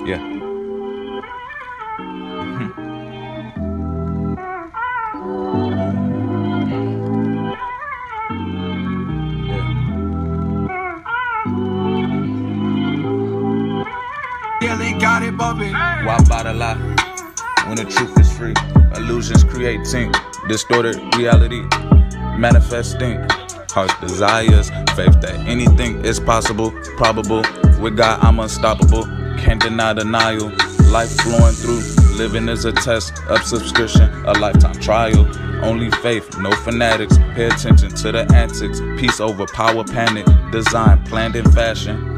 Yeah. Yeah, they got it bumping. Why bother lie when the truth is free? Illusions creating distorted reality, manifesting heart's desires, faith that anything is possible, probable. With God, I'm unstoppable. Can't deny denial. Life flowing through, living is a test of subscription, a lifetime trial. Only faith, no fanatics. Pay attention to the antics. Peace over power, panic. Design planned in fashion.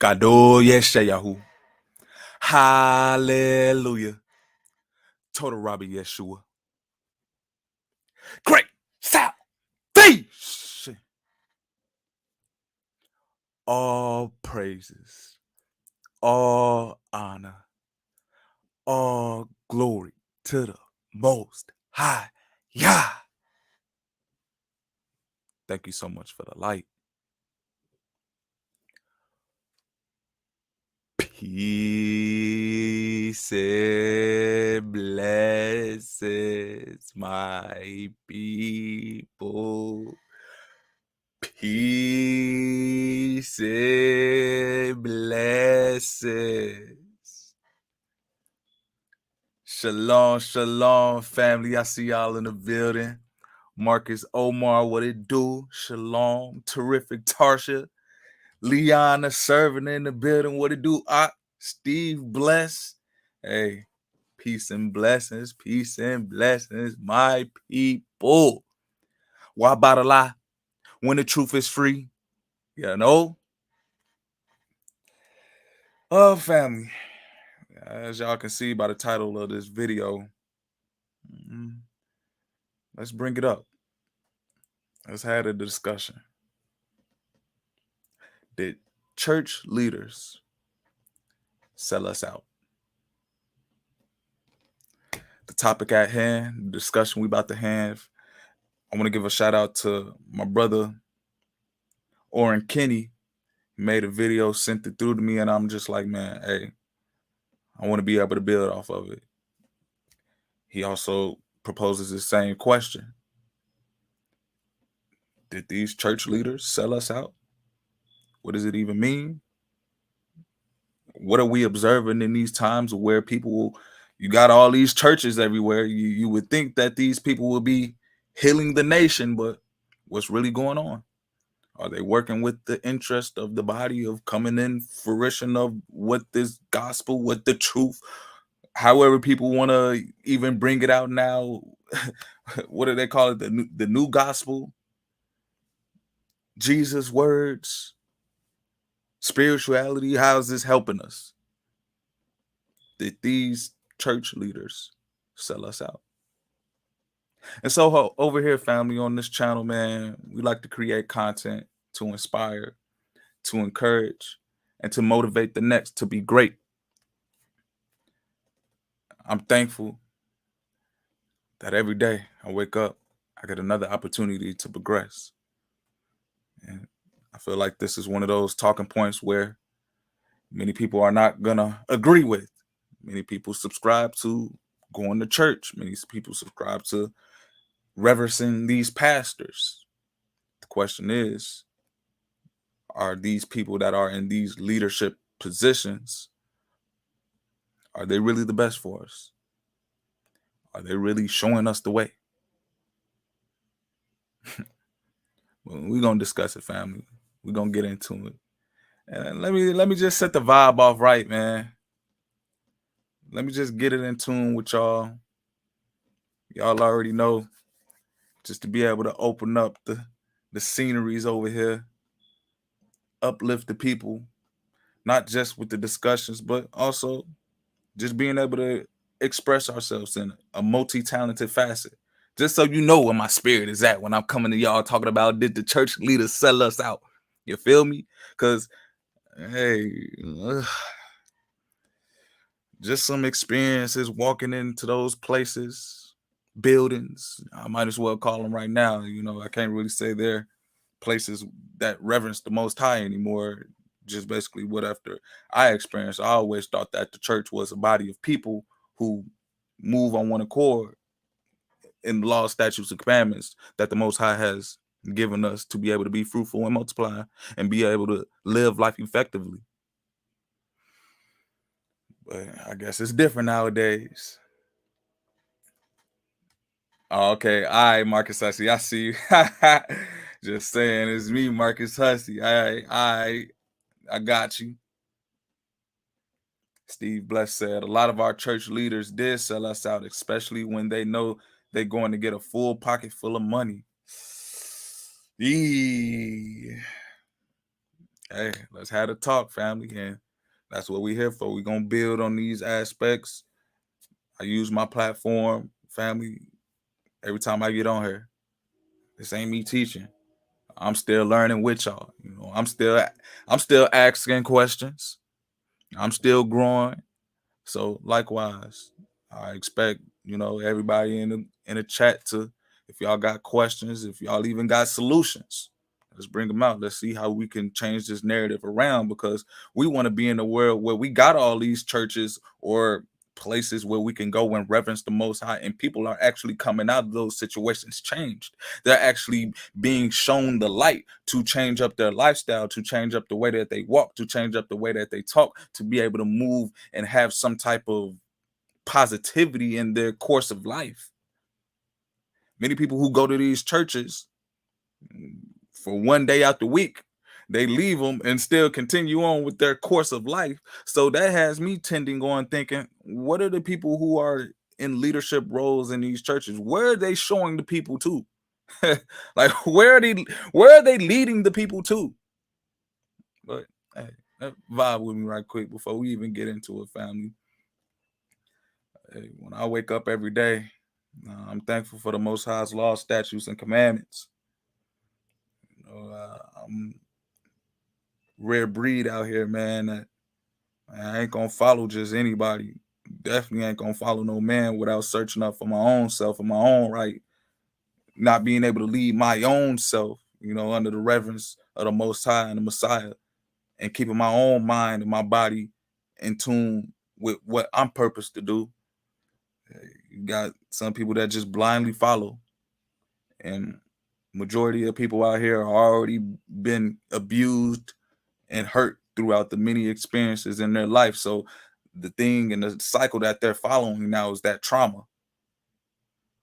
Gado Yeshayahu. Hallelujah. Total Robbie Yeshua. Great salvation. All praises, all honor, all glory to the Most High Yah. Thank you so much for the light. Peace and blessings, my people. Peace and blessings. Shalom, shalom, family. I see y'all in the building. Marcus Omar, what it do? Shalom, terrific Tarsha. Leon, a servant in the building. What it do? Steve, bless. Hey, peace and blessings, my people. Why about a lie when the truth is free? You know? Oh, family. As y'all can see by the title of this video, let's bring it up. Let's have a discussion. Did church leaders sell us out? The topic at hand, the discussion we about to have. I want to give a shout out to my brother, Oren Kenny. He made a video, sent it through to me, and I'm just like, man, hey, I want to be able to build off of it. He also proposes the same question. Did these church leaders sell us out? What does it even mean? What are we observing in these times where people, you got all these churches everywhere. You would think that these people will be healing the nation, but what's really going on? Are they working with the interest of the body of coming in fruition of what this gospel, what the truth, however people want to even bring it out now? What do they call it? The new gospel, Jesus' words, spirituality. How is this helping us? Did these church leaders sell us out? And so over here, family, on this channel, man, we like to create content to inspire, to encourage, and to motivate the next to be great. I'm thankful that every day I wake up, I get another opportunity to progress. And I feel like this is one of those talking points where many people are not gonna agree with. Many people subscribe to going to church. Many people subscribe to reverencing these pastors. The question is, are these people that are in these leadership positions, are they really the best for us? Are they really showing us the way? Well, we're gonna discuss it, family. We're gonna get into it. And let me just set the vibe off right, man. Let me just get it in tune with y'all. Y'all already know, just to be able to open up the sceneries over here, uplift the people, not just with the discussions, but also just being able to express ourselves in a multi-talented facet. Just so you know where my spirit is at when I'm coming to y'all talking about, did the church leaders sell us out? You feel me? Because, hey, just some experiences walking into those places, buildings. I might as well call them right now. You know, I can't really say they're places that reverence the Most High anymore. Just basically what after I experienced, I always thought that the church was a body of people who move on one accord in the law, statutes, and commandments that the Most High has given us to be able to be fruitful and multiply and be able to live life effectively. But I guess it's different nowadays. Oh, okay, all right, Marcus Hussey, I see you. Just saying, it's me, Marcus Hussey. I got you. Steve Bless said, a lot of our church leaders did sell us out, especially when they know they're going to get a full pocket full of money. Hey, let's have a talk, family, and that's what we're here for. We're going to build on these aspects. I use my platform, family, every time I get on here. This ain't me teaching. I'm still learning with y'all. You know, I'm still asking questions. I'm still growing. So likewise, I expect, you know, everybody in the chat to, if y'all got questions, if y'all even got solutions, let's bring them out. Let's see how we can change this narrative around, because we want to be in a world where we got all these churches or places where we can go and reverence the Most High, and people are actually coming out of those situations changed. They're actually being shown the light to change up their lifestyle, to change up the way that they walk, to change up the way that they talk, to be able to move and have some type of positivity in their course of life. Many people who go to these churches for one day out the week, they leave them and still continue on with their course of life. So that has me tending on thinking, what are the people who are in leadership roles in these churches? Where are they showing the people to? Like, where are they leading the people to? But hey, vibe with me right quick before we even get into it, family. Hey, when I wake up every day, I'm thankful for the Most High's law, statutes, and commandments. You know, I'm rare breed out here, man. I ain't gonna follow just anybody. Definitely ain't gonna follow no man without searching up for my own self and my own right. Not being able to lead my own self, you know, under the reverence of the Most High and the Messiah, and keeping my own mind and my body in tune with what I'm purposed to do. You got some people that just blindly follow, and majority of people out here are already been abused and hurt throughout the many experiences in their life. So the thing and the cycle that they're following now is that trauma.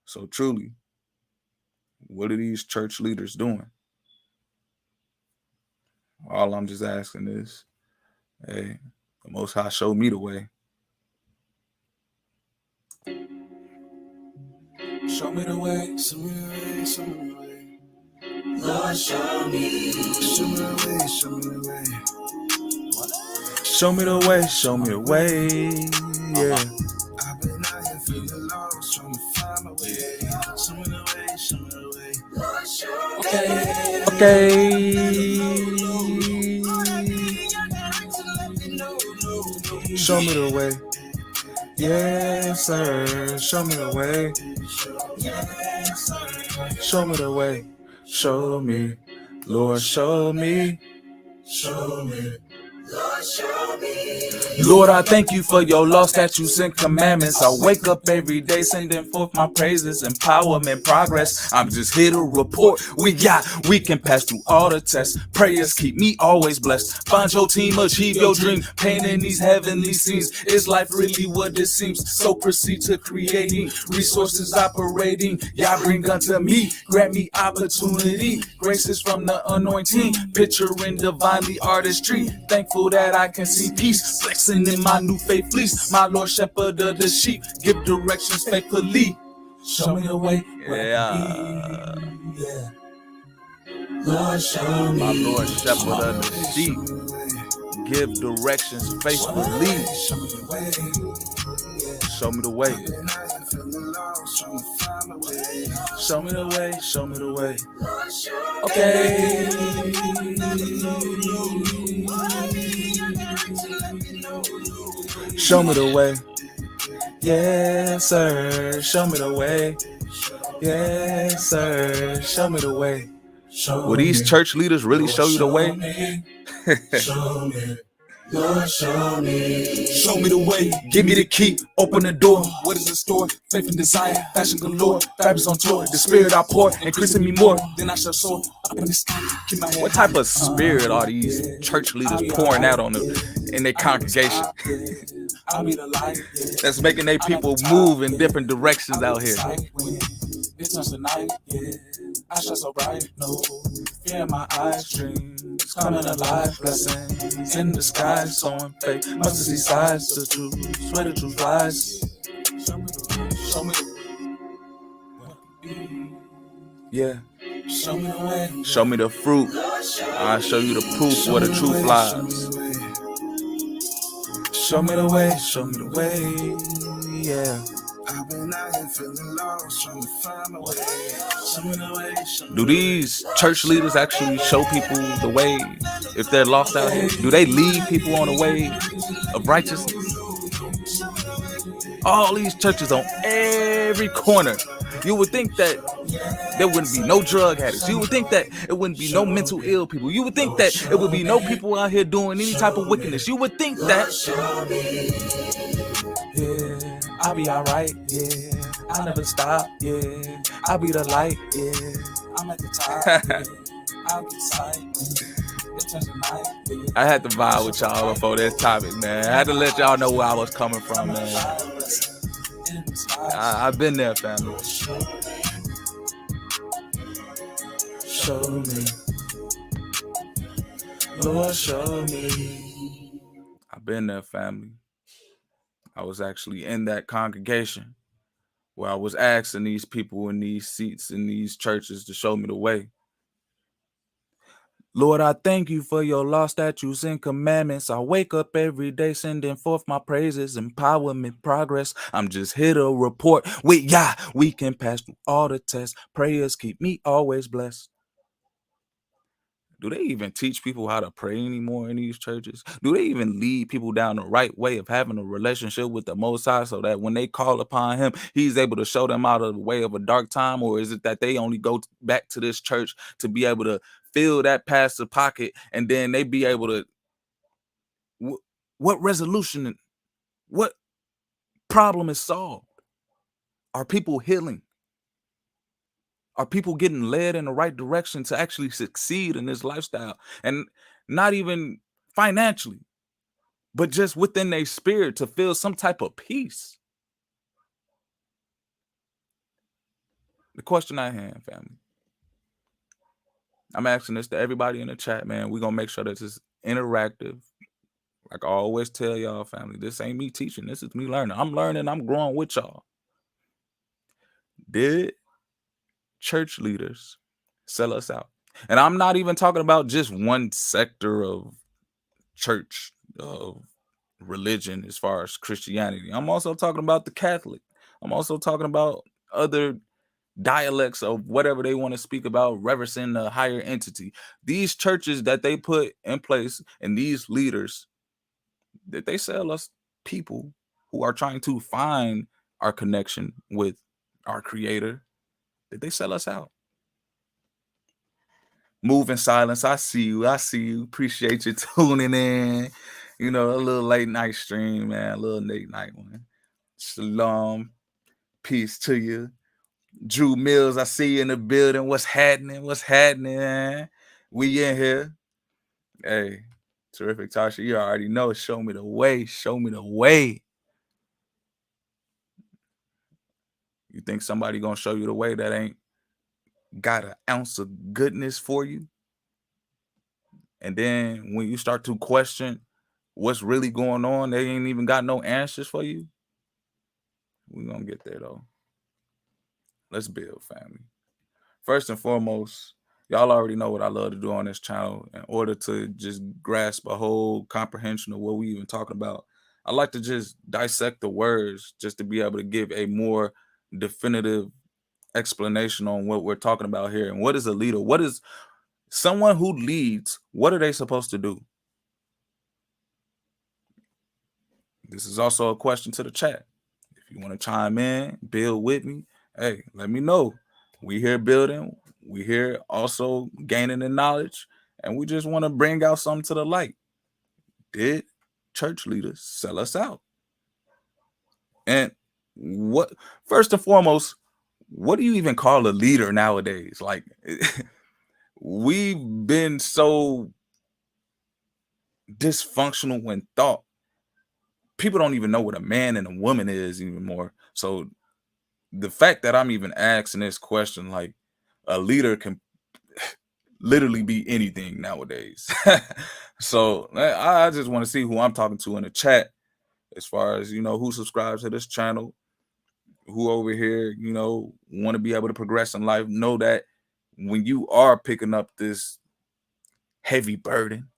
So truly, what are these church leaders doing? All I'm just asking is, hey, the Most High show me the way. Show me the way, show me the way, show me the way. Lord, show me the way, show me the way. Show me the way, show me the way, yeah. I've been out here feeling lost, trying to find my way. Show me the way, show me the way. Lord, show me. Okay. Show me the way. Yes, sir. Show me the way. Show me the way. Show me. Lord, show me. Show me. Lord, show me. Lord, I thank you for your law, statutes, and commandments. I wake up every day sending forth my praises, empowerment, progress. I'm just here to report we can pass through all the tests. Prayers keep me always blessed. Find your team, achieve your dream. Painting these heavenly scenes. Is life really what it seems? So proceed to creating resources operating. Y'all bring unto me, grant me opportunity. Graces from the anointing, picturing divinely artistry. Thankful that I can see peace, flexing in my new faith fleece. My Lord, shepherd of the sheep, give directions faithfully. Show me the way. Yeah. Lord, show me. My Lord, shepherd of the sheep, give directions faithfully. Show me the way. Show me the way. Show me the way. Okay. Show me the way. Yes, sir. Show me the way. Yes, sir. Show me the way. Will these church leaders really show you the way? Show me. Lord, show me the way. Give me the key, open the door. What is the store? Faith and desire, fashion galore, fabrics on tour. The spirit I pour, increasing me more. Then I shall soar up in the sky. Keep my head What type of spirit are these church leaders pouring out on them in their congregation? I'll be the light. That's making their people move in different directions out here. It's just the night, yeah. I shine so bright, no fear in my eyes. Dreams coming alive, blessings in the sky, sowing faith. Must see sides to truth, swear the truth lies. Show me Yeah. Show me the way. Show me the fruit. I'll show you the proof where the truth lies. Show me the way. Show me the way. Yeah. I've been out here feeling lost, trying to find my way. Show me the way. Do these church leaders actually show people the way if they're lost out here? Do they lead people on the way of righteousness? All these churches on every corner. You would think that there wouldn't be no drug addicts. You would think that it wouldn't be no mental ill people. You would think that it would be no people out here doing any type of wickedness. You would think that. Yeah, I'll be alright, yeah. I'll never stop, yeah. I'll be the light, yeah. I'm at the top, yeah. I'll get sight, yeah. It turns the night, yeah. I had to vibe with y'all before this topic, man. I had to let y'all know where I was coming from, man. I've been there, family. Show me, Lord, show me. I've been there, family. I was actually in that congregation where I was asking these people in these seats in these churches to show me the way. Lord, I thank you for your law, statutes, and commandments. I wake up every day sending forth my praises, empowerment, progress. I'm just here to report with Yah. We can pass through all the tests. Prayers keep me always blessed. Do they even teach people how to pray anymore in these churches? Do they even lead people down the right way of having a relationship with the Most High so that when they call upon him, he's able to show them out of the way of a dark time? Or is it that they only go back to this church to be able to fill that pastor pocket and then they be able to, what resolution, what problem is solved? Are people healing? Are people getting led in the right direction to actually succeed in this lifestyle? And not even financially, but just within their spirit to feel some type of peace. The question I have, family, I'm asking this to everybody in the chat, man. We're going to make sure that this is interactive. Like I always tell y'all, family, this ain't me teaching. This is me learning. I'm learning. I'm growing with y'all. Did church leaders sell us out? And I'm not even talking about just one sector of church, of religion as far as Christianity. I'm also talking about the Catholic. I'm also talking about other dialects of whatever they want to speak about, reverencing the higher entity. These churches that they put in place and these leaders, that they sell us people who are trying to find our connection with our creator, did they sell us out? Move in silence. I see you. I see you. Appreciate you tuning in. You know, a little late night stream, man. A little late night one. Shalom. Peace to you. Drew Mills, I see you in the building. What's happening? What's happening, man? We in here. Hey, terrific, Tasha. You already know. Show me the way. Show me the way. You think somebody gonna show you the way that ain't got an ounce of goodness for you? And then when you start to question what's really going on, they ain't even got no answers for you. We're gonna get there though. Let's build, family. First and foremost, Y'all already know what I love to do on this channel. In order to just grasp a whole comprehension of what we even talking about, I like to just dissect the words just to be able to give a more definitive explanation on what we're talking about here. And what is a leader? What is someone who leads? What are they supposed to do? This is also a question to the chat. If you want to chime in, build with me, hey, let me know. We here building, we here also gaining the knowledge, and we just want to bring out something to the light. Did church leaders sell us out? And what, first and foremost, what do you even call a leader nowadays? Like, we've been so dysfunctional when thought. People don't even know what a man and a woman is anymore. So the fact that I'm even asking this question, like, a leader can literally be anything nowadays. So I just want to see who I'm talking to in the chat, as far as, you know, who subscribes to this channel, who over here, you know, want to be able to progress in life. Know that when you are picking up this heavy burden,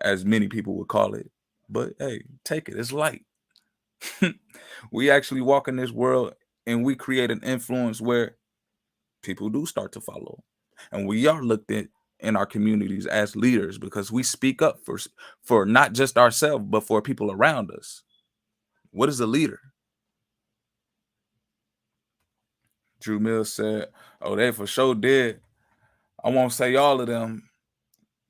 as many people would call it, but hey, take it, it's light. We actually walk in this world and we create an influence where people do start to follow, and we are looked at in our communities as leaders because we speak up for not just ourselves but for people around us. What is a leader? Drew Mills said, oh, they for sure did. I won't say all of them,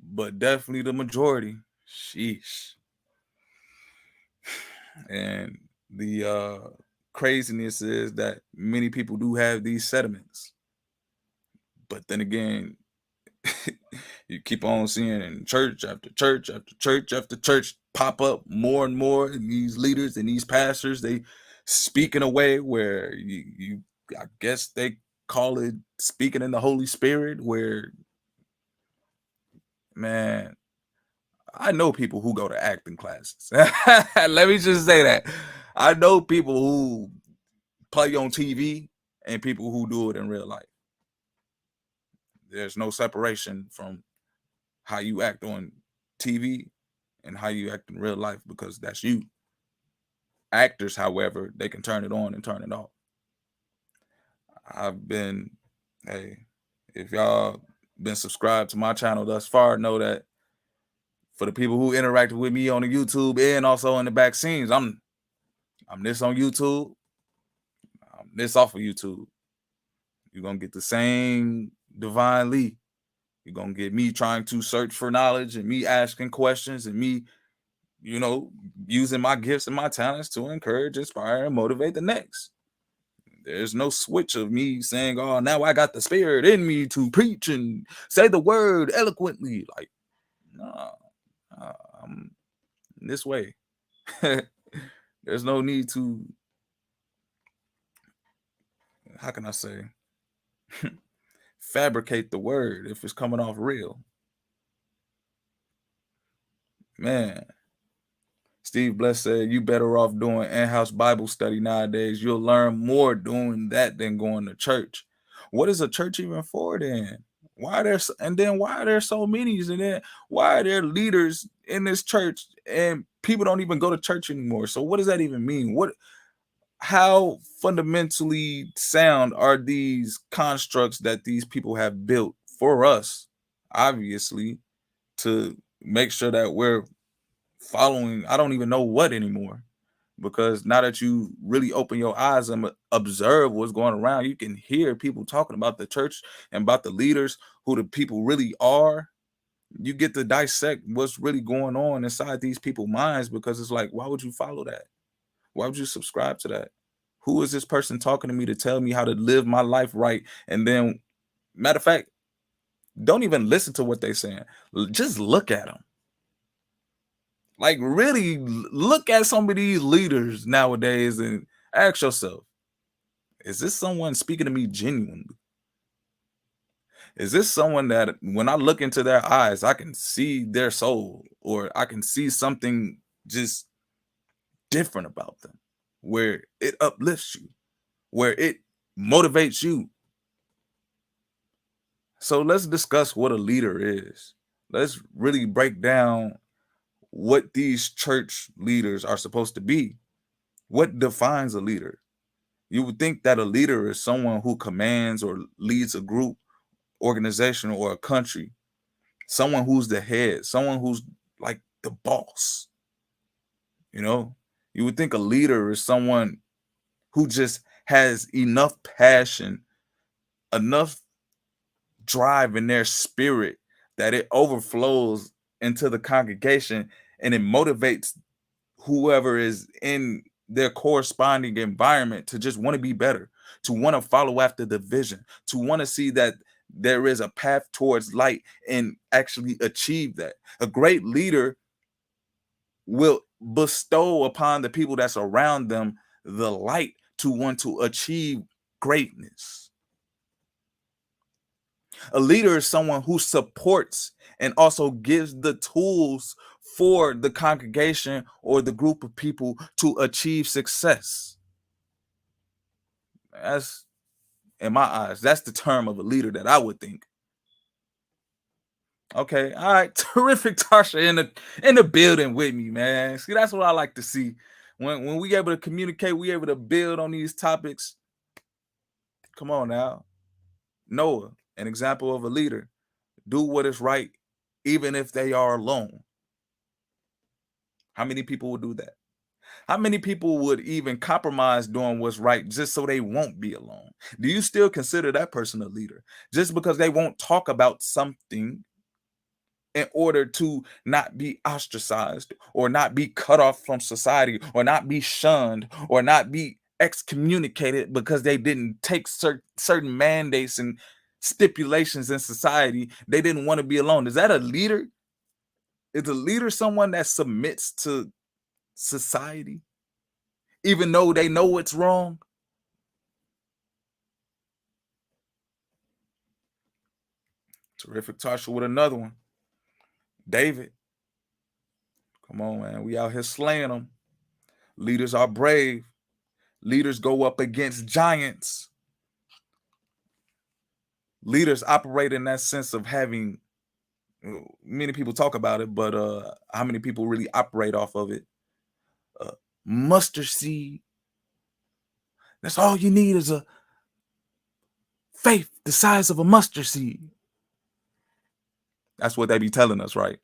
but definitely the majority. Sheesh. And the craziness is that many people do have these sentiments, but then again, you keep on seeing church after church after church after church pop up more and more. And these leaders and these pastors, they speak in a way where you I guess they call it speaking in the Holy Spirit, where, man, I know people who go to acting classes. Let me just say that. I know people who play on TV and people who do it in real life. There's no separation from how you act on TV and how you act in real life, because that's you. Actors, however, they can turn it on and turn it off. I've been, hey, if y'all been subscribed to my channel thus far, know that for the people who interacted with me on the YouTube and also in the back scenes, I'm this on YouTube, I'm this off of YouTube. You're gonna get the same Divine Lee. You're gonna get me trying to search for knowledge and me asking questions and me, you know, using my gifts and my talents to encourage, inspire, and motivate the next. There's no switch of me saying, oh, now I got the spirit in me to preach and say the word eloquently. Like, nah, I'm this way. There's no need to, how can I say, fabricate the word if it's coming off real. Man, Steve Bless said, you better off doing in-house Bible study nowadays. You'll learn more doing that than going to church. What is a church even for then? Why are there, and then why are there so many? And then why are there leaders in this church and people don't even go to church anymore? So what does that even mean? How fundamentally sound are these constructs that these people have built for us, obviously, to make sure that we're following, I don't even know what anymore, because now that you really open your eyes and observe what's going around, you can hear people talking about the church and about the leaders, who the people really are. You get to dissect what's really going on inside these people's minds, because it's like, why would you follow that? Why would you subscribe to that? Who is this person talking to me to tell me how to live my life right? And then, matter of fact, don't even listen to what they're saying. Just look at them. Like, really look at some of these leaders nowadays and ask yourself, is this someone speaking to me genuinely? Is this someone that when I look into their eyes, I can see their soul, or I can see something just different about them, where it uplifts you, where it motivates you? So let's discuss what a leader is. Let's really break down what these church leaders are supposed to be. What defines a leader? You would think that a leader is someone who commands or leads a group, organization, or a country. Someone who's the head, someone who's like the boss. You know, you would think a leader is someone who just has enough passion, enough drive in their spirit that it overflows into the congregation and it motivates whoever is in their corresponding environment to just want to be better, to want to follow after the vision, to want to see that there is a path towards light and actually achieve that. A great leader will bestow upon the people that's around them the light to want to achieve greatness. A leader is someone who supports and also gives the tools for the congregation or the group of people to achieve success. That's, in my eyes, that's the term of a leader that I would think. Okay, all right, terrific, Tasha in the building with me, man. See, that's what I like to see. When we able to communicate, we able to build on these topics. Come on now, Noah, an example of a leader. Do what is right, even if they are alone. How many people would do that? How many people would even compromise doing what's right just so they won't be alone? Do you still consider that person a leader? Just because they won't talk about something in order to not be ostracized or not be cut off from society or not be shunned or not be excommunicated because they didn't take certain mandates and stipulations in society. They didn't want to be alone. Is that a leader? Is a leader someone that submits to society even though they know it's wrong? Terrific, Tasha, with another one. David, come on, man. We out here slaying them. Leaders are brave. Leaders go up against giants. Leaders operate in that sense of having, many people talk about it, but how many people really operate off of it? Mustard seed. That's all you need is a faith the size of a mustard seed. That's what they be telling us, right?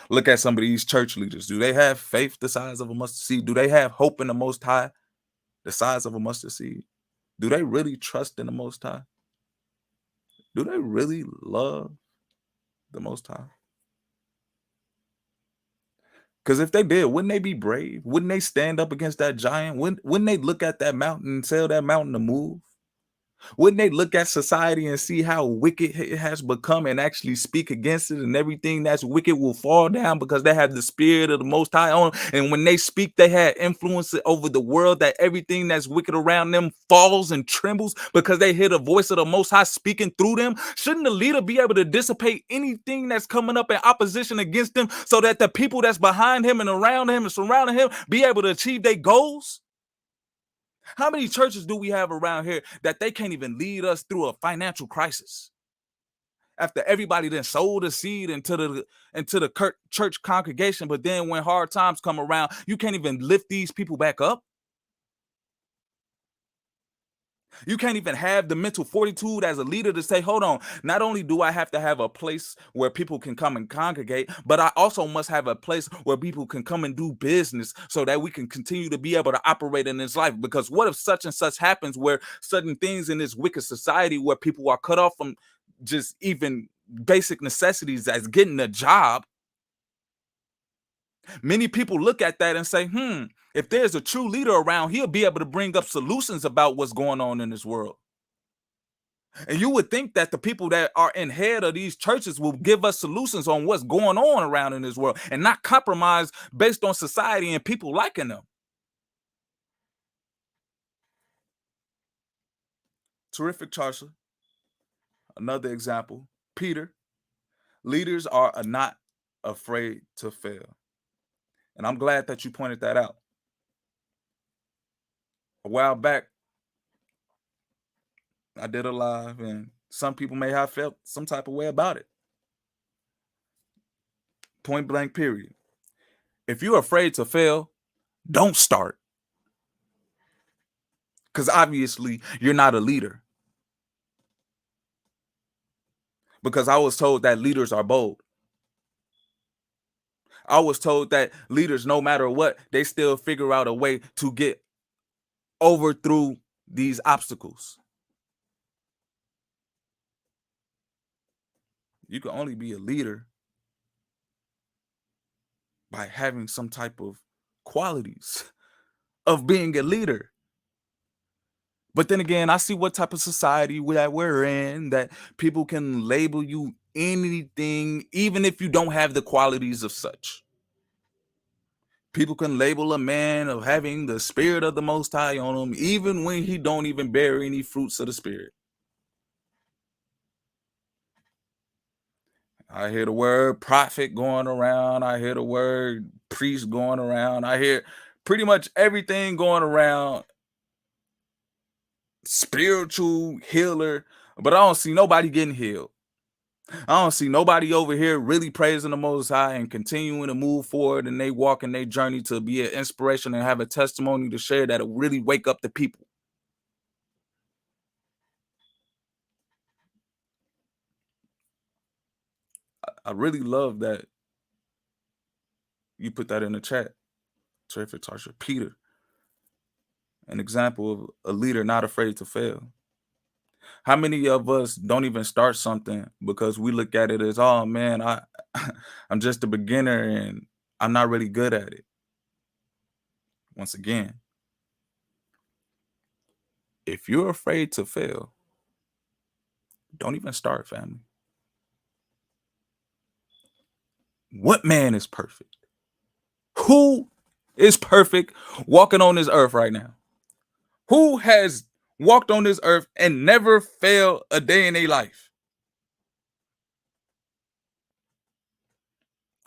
Look at some of these church leaders. Do they have faith the size of a mustard seed? Do they have hope in the Most High the size of a mustard seed? Do they really trust in the Most High? Do they really love the Most High? Because if they did, wouldn't they be brave? Wouldn't they stand up against that giant? Wouldn't they look at that mountain and tell that mountain to move? Wouldn't they look at society and see how wicked it has become and actually speak against it, and everything that's wicked will fall down because they have the spirit of the Most High on? And when they speak, they have influence over the world, that everything that's wicked around them falls and trembles because they hear the voice of the Most High speaking through them. Shouldn't the leader be able to dissipate anything that's coming up in opposition against them so that the people that's behind him and around him and surrounding him be able to achieve their goals? How many churches do we have around here that they can't even lead us through a financial crisis? After everybody then sold a seed into the church congregation, but then when hard times come around, you can't even lift these people back up. You can't even have the mental fortitude as a leader to say, hold on, not only do I have to have a place where people can come and congregate, but I also must have a place where people can come and do business so that we can continue to be able to operate in this life. Because what if such and such happens where certain things in this wicked society where people are cut off from just even basic necessities as getting a job? Many people look at that and say, if there's a true leader around, he'll be able to bring up solutions about what's going on in this world. And you would think that the people that are in head of these churches will give us solutions on what's going on around in this world and not compromise based on society and people liking them. Terrific, Charsha. Another example, Peter. Leaders are not afraid to fail. And I'm glad that you pointed that out. A while back, I did a live and Some people may have felt some type of way about it. Point blank, period. If you're afraid to fail, don't start. Because obviously you're not a leader. Because I was told that leaders are bold. I was told that leaders, no matter what, they still figure out a way to get over through these obstacles. You can only be a leader by having some type of qualities of being a leader. But then again, I see what type of society that we're in, that people can label you anything, even if you don't have the qualities of such. People can label a man of having the spirit of the Most High on him, even when he don't even bear any fruits of the Spirit. I hear the word prophet going around. I hear the word priest going around. I hear pretty much everything going around. Spiritual healer, but I don't see nobody getting healed. I don't see nobody over here really praising the Most High and continuing to move forward and they walk in their journey to be an inspiration and have a testimony to share that'll really wake up the people. I really love that you put that in the chat. Terrific, Tarsha. Peter, an example of a leader not afraid to fail. How many of us don't even start something because we look at it as, oh man, I'm just a beginner and I'm not really good at it. Once again, if you're afraid to fail, don't even start, family. What man is perfect? Who is perfect walking on this earth right now? Who has walked on this earth and never failed a day in their life?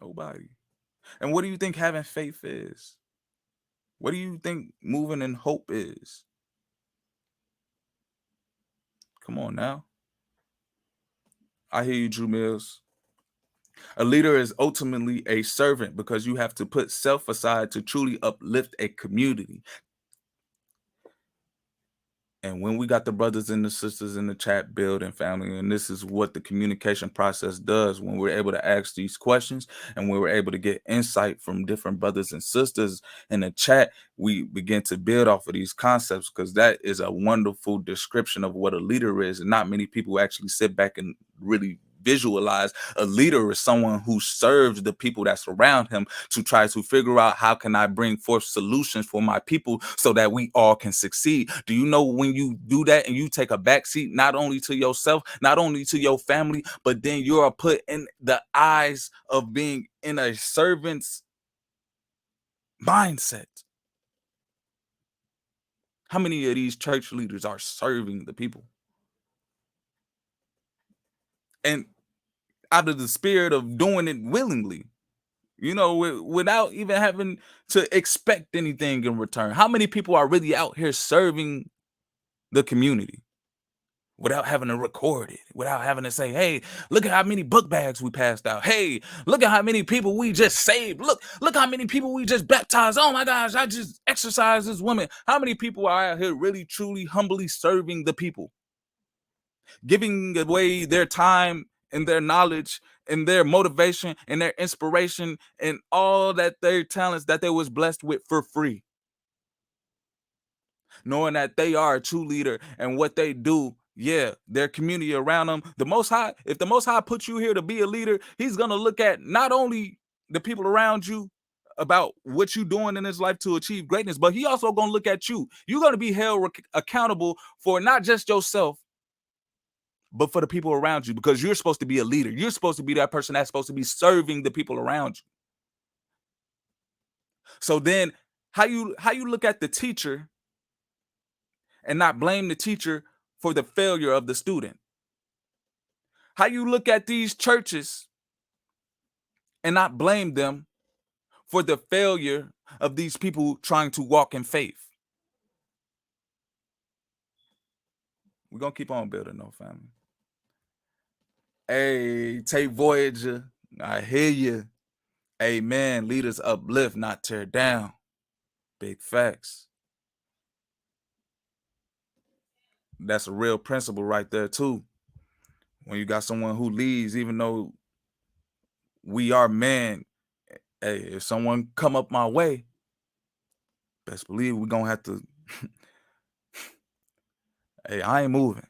Nobody. And what do you think having faith is? What do you think moving in hope is? Come on now. I hear you, Drew Mills. A leader is ultimately a servant because you have to put self aside to truly uplift a community. And when we got the brothers and the sisters in the chat building, family, and this is what the communication process does when we're able to ask these questions and when we're able to get insight from different brothers and sisters in the chat, we begin to build off of these concepts because that is a wonderful description of what a leader is. And not many people actually sit back and really visualize a leader as someone who serves the people that surround him to try to figure out how can I bring forth solutions for my people so that we all can succeed. Do you know when you do that and you take a backseat not only to yourself, not only to your family, but then you're put in the eyes of being in a servant's mindset? How many of these church leaders are serving the people? And out of the spirit of doing it willingly, without even having to expect anything in return. How many people are really out here serving the community without having to record it, without having to say, hey, look at how many book bags we passed out. Hey, look at how many people we just saved. Look how many people we just baptized. Oh my gosh, I just exercised this woman. How many people are out here really, truly, humbly serving the people? Giving away their time and their knowledge and their motivation and their inspiration and all that their talents that they was blessed with for free. Knowing that they are a true leader and what they do, their community around them. The Most High, if the Most High puts you here to be a leader, he's going to look at not only the people around you about what you're doing in this life to achieve greatness, but he also going to look at you. You're going to be held accountable for not just yourself, but for the people around you, because you're supposed to be a leader. You're supposed to be that person that's supposed to be serving the people around you. So then how you look at the teacher and not blame the teacher for the failure of the student? How you look at these churches and not blame them for the failure of these people trying to walk in faith? We're going to keep on building, though, family. Hey, take Voyager. I hear you. Amen. Leaders uplift, not tear down. Big facts. That's a real principle right there, too. When you got someone who leads, even though we are men, hey, if someone come up my way, best believe we're gonna have to. Hey, I ain't moving.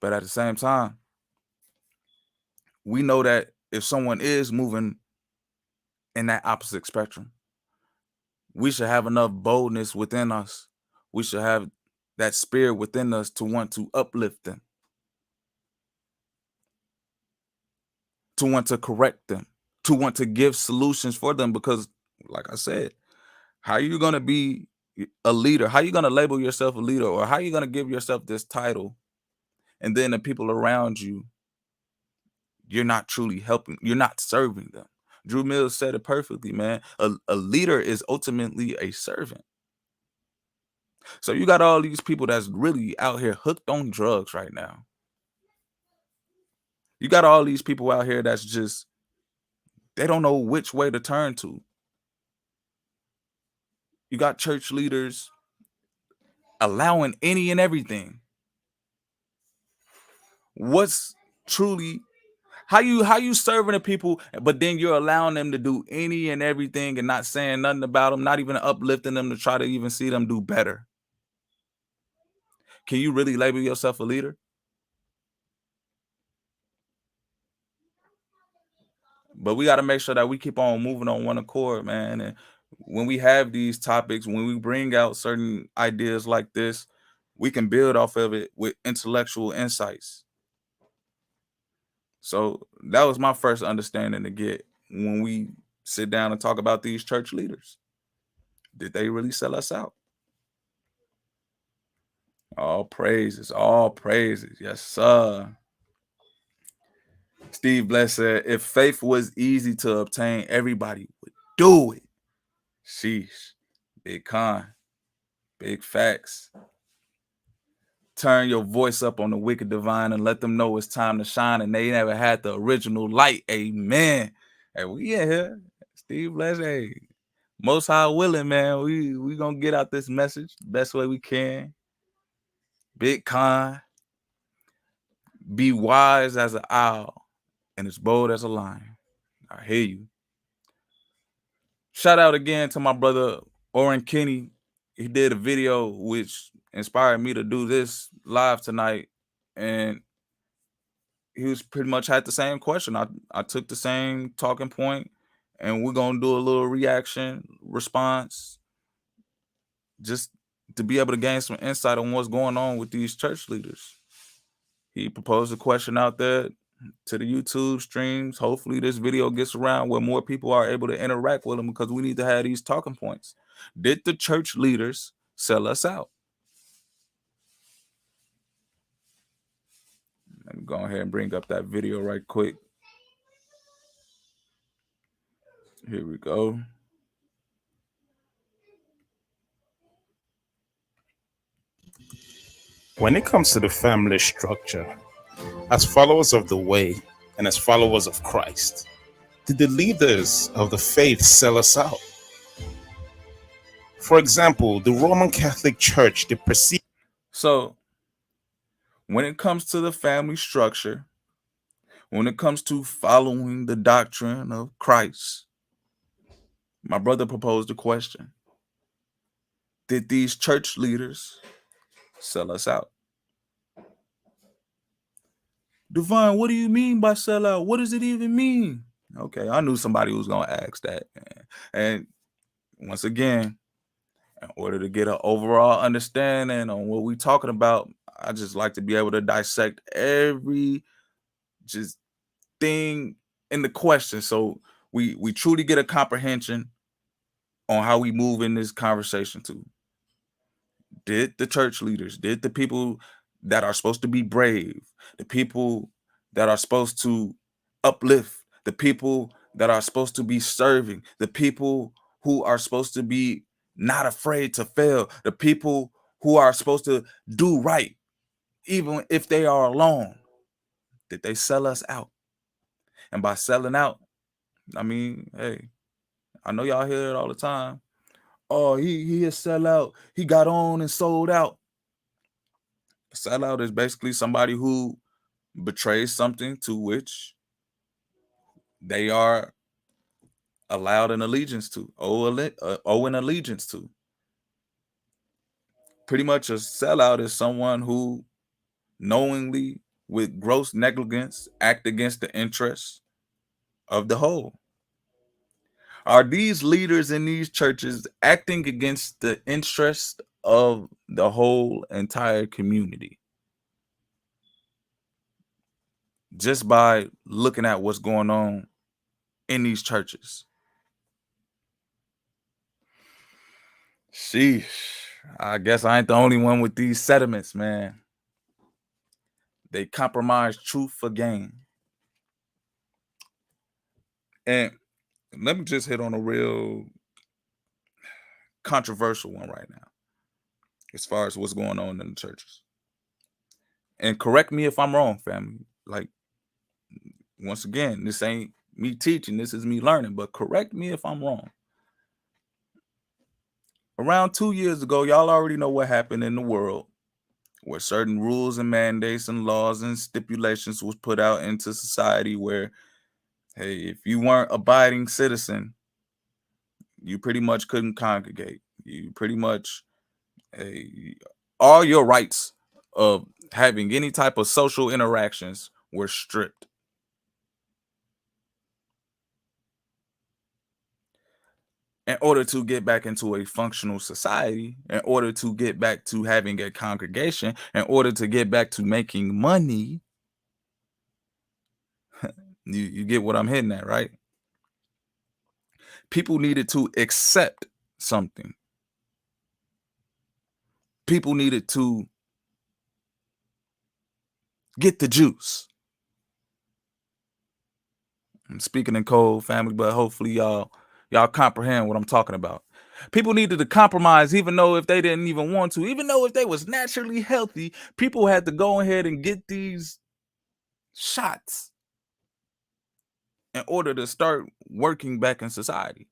But at the same time, we know that if someone is moving in that opposite spectrum, we should have enough boldness within us. We should have that spirit within us to want to uplift them, to want to correct them, to want to give solutions for them. Because, like I said, how are you going to be a leader? How are you going to label yourself a leader? Or how are you going to give yourself this title? And then the people around you, you're not truly helping, you're not serving them. Drew Mills said it perfectly, man. A leader is ultimately a servant. So you got all these people that's really out here hooked on drugs right now. You got all these people out here that's just, they don't know which way to turn to. You got church leaders allowing any and everything. What's truly, how you serving the people, but then you're allowing them to do any and everything and not saying nothing about them, not even uplifting them to try to even see them do better? Can you really label yourself a leader? But we got to make sure that we keep on moving on one accord, man. And when we have these topics, when we bring out certain ideas like this, we can build off of it with intellectual insights. So that was my first understanding to get when we sit down and talk about these church leaders. Did they really sell us out? All praises, all praises. Yes, sir. Steve Bless said, if faith was easy to obtain, everybody would do it. Sheesh. Big con. Big facts. Turn your voice up on the wicked divine and let them know it's time to shine, and they never had the original light. Amen. Hey, we in here. Steve Bless, hey. Most High willing, man. We gonna get out this message the best way we can. Big con. Be wise as an owl and as bold as a lion. I hear you. Shout out again to my brother Oren Kenny. He did a video which inspired me to do this live tonight, and he was pretty much had the same question. I took the same talking point, and we're gonna do a little reaction response, just to be able to gain some insight on what's going on with these church leaders. He proposed a question out there to the YouTube streams. Hopefully this video gets around where more people are able to interact with him, because we need to have these talking points. Did the church leaders sell us out? Let me go ahead and bring up that video right quick. Here we go. When it comes to the family structure, as followers of the way and as followers of Christ, did the leaders of the faith sell us out? For example, the Roman Catholic Church, they perceive. So when it comes to the family structure, when it comes to following the doctrine of Christ, my brother proposed a question. Did these church leaders sell us out? Divine, what do you mean by sell out? What does it even mean? Okay, I knew somebody was going to ask that. And once again, in order to get an overall understanding on what we're talking about, I just like to be able to dissect every just thing in the question, so we truly get a comprehension on how we move in this conversation too. Did the church leaders, did the people that are supposed to be brave, the people that are supposed to uplift, the people that are supposed to be serving, the people who are supposed to be not afraid to fail, the people who are supposed to do right even if they are alone, Did they sell us out? And by selling out, I mean, hey, I know y'all hear it all the time. Oh, he a sellout. He got on and sold out. A sellout is basically somebody who betrays something to which they are allowed an allegiance to, owe an allegiance to. Pretty much a sellout is someone who knowingly, with gross negligence, act against the interests of the whole. Are these leaders in these churches acting against the interest of the whole entire community? Just by looking at what's going on in these churches. Sheesh. I guess I ain't the only one with these sentiments, man. They compromise truth for gain. And let me just hit on a real controversial one right now, as far as what's going on in the churches. And correct me if I'm wrong, family. Like, once again, this ain't me teaching, this is me learning, but correct me if I'm wrong. Around 2 years ago, y'all already know what happened in the world, where certain rules and mandates and laws and stipulations was put out into society where, hey, if you weren't abiding citizen, you pretty much couldn't congregate. You pretty much, all your rights of having any type of social interactions were stripped. In order to get back into a functional society, in order to get back to having a congregation, in order to get back to making money, you get what I'm hitting at, right? People needed to accept something. People needed to get the juice. I'm speaking in code, family, but hopefully y'all comprehend what I'm talking about. People needed to compromise, even though if they didn't even want to, even though if they was naturally healthy, people had to go ahead and get these shots in order to start working back in society.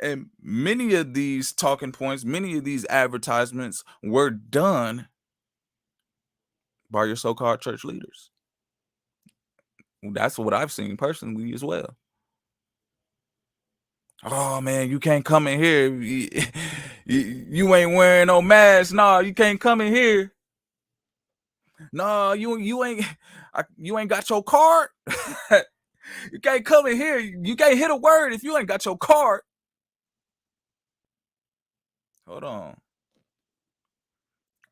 And many of these talking points, many of these advertisements were done by your so-called church leaders. That's what I've seen personally as well. Oh man, you can't come in here. You ain't wearing no mask. No, you can't come in here. No, you ain't got your card. You can't come in here. You can't hit a word if you ain't got your card. Hold on.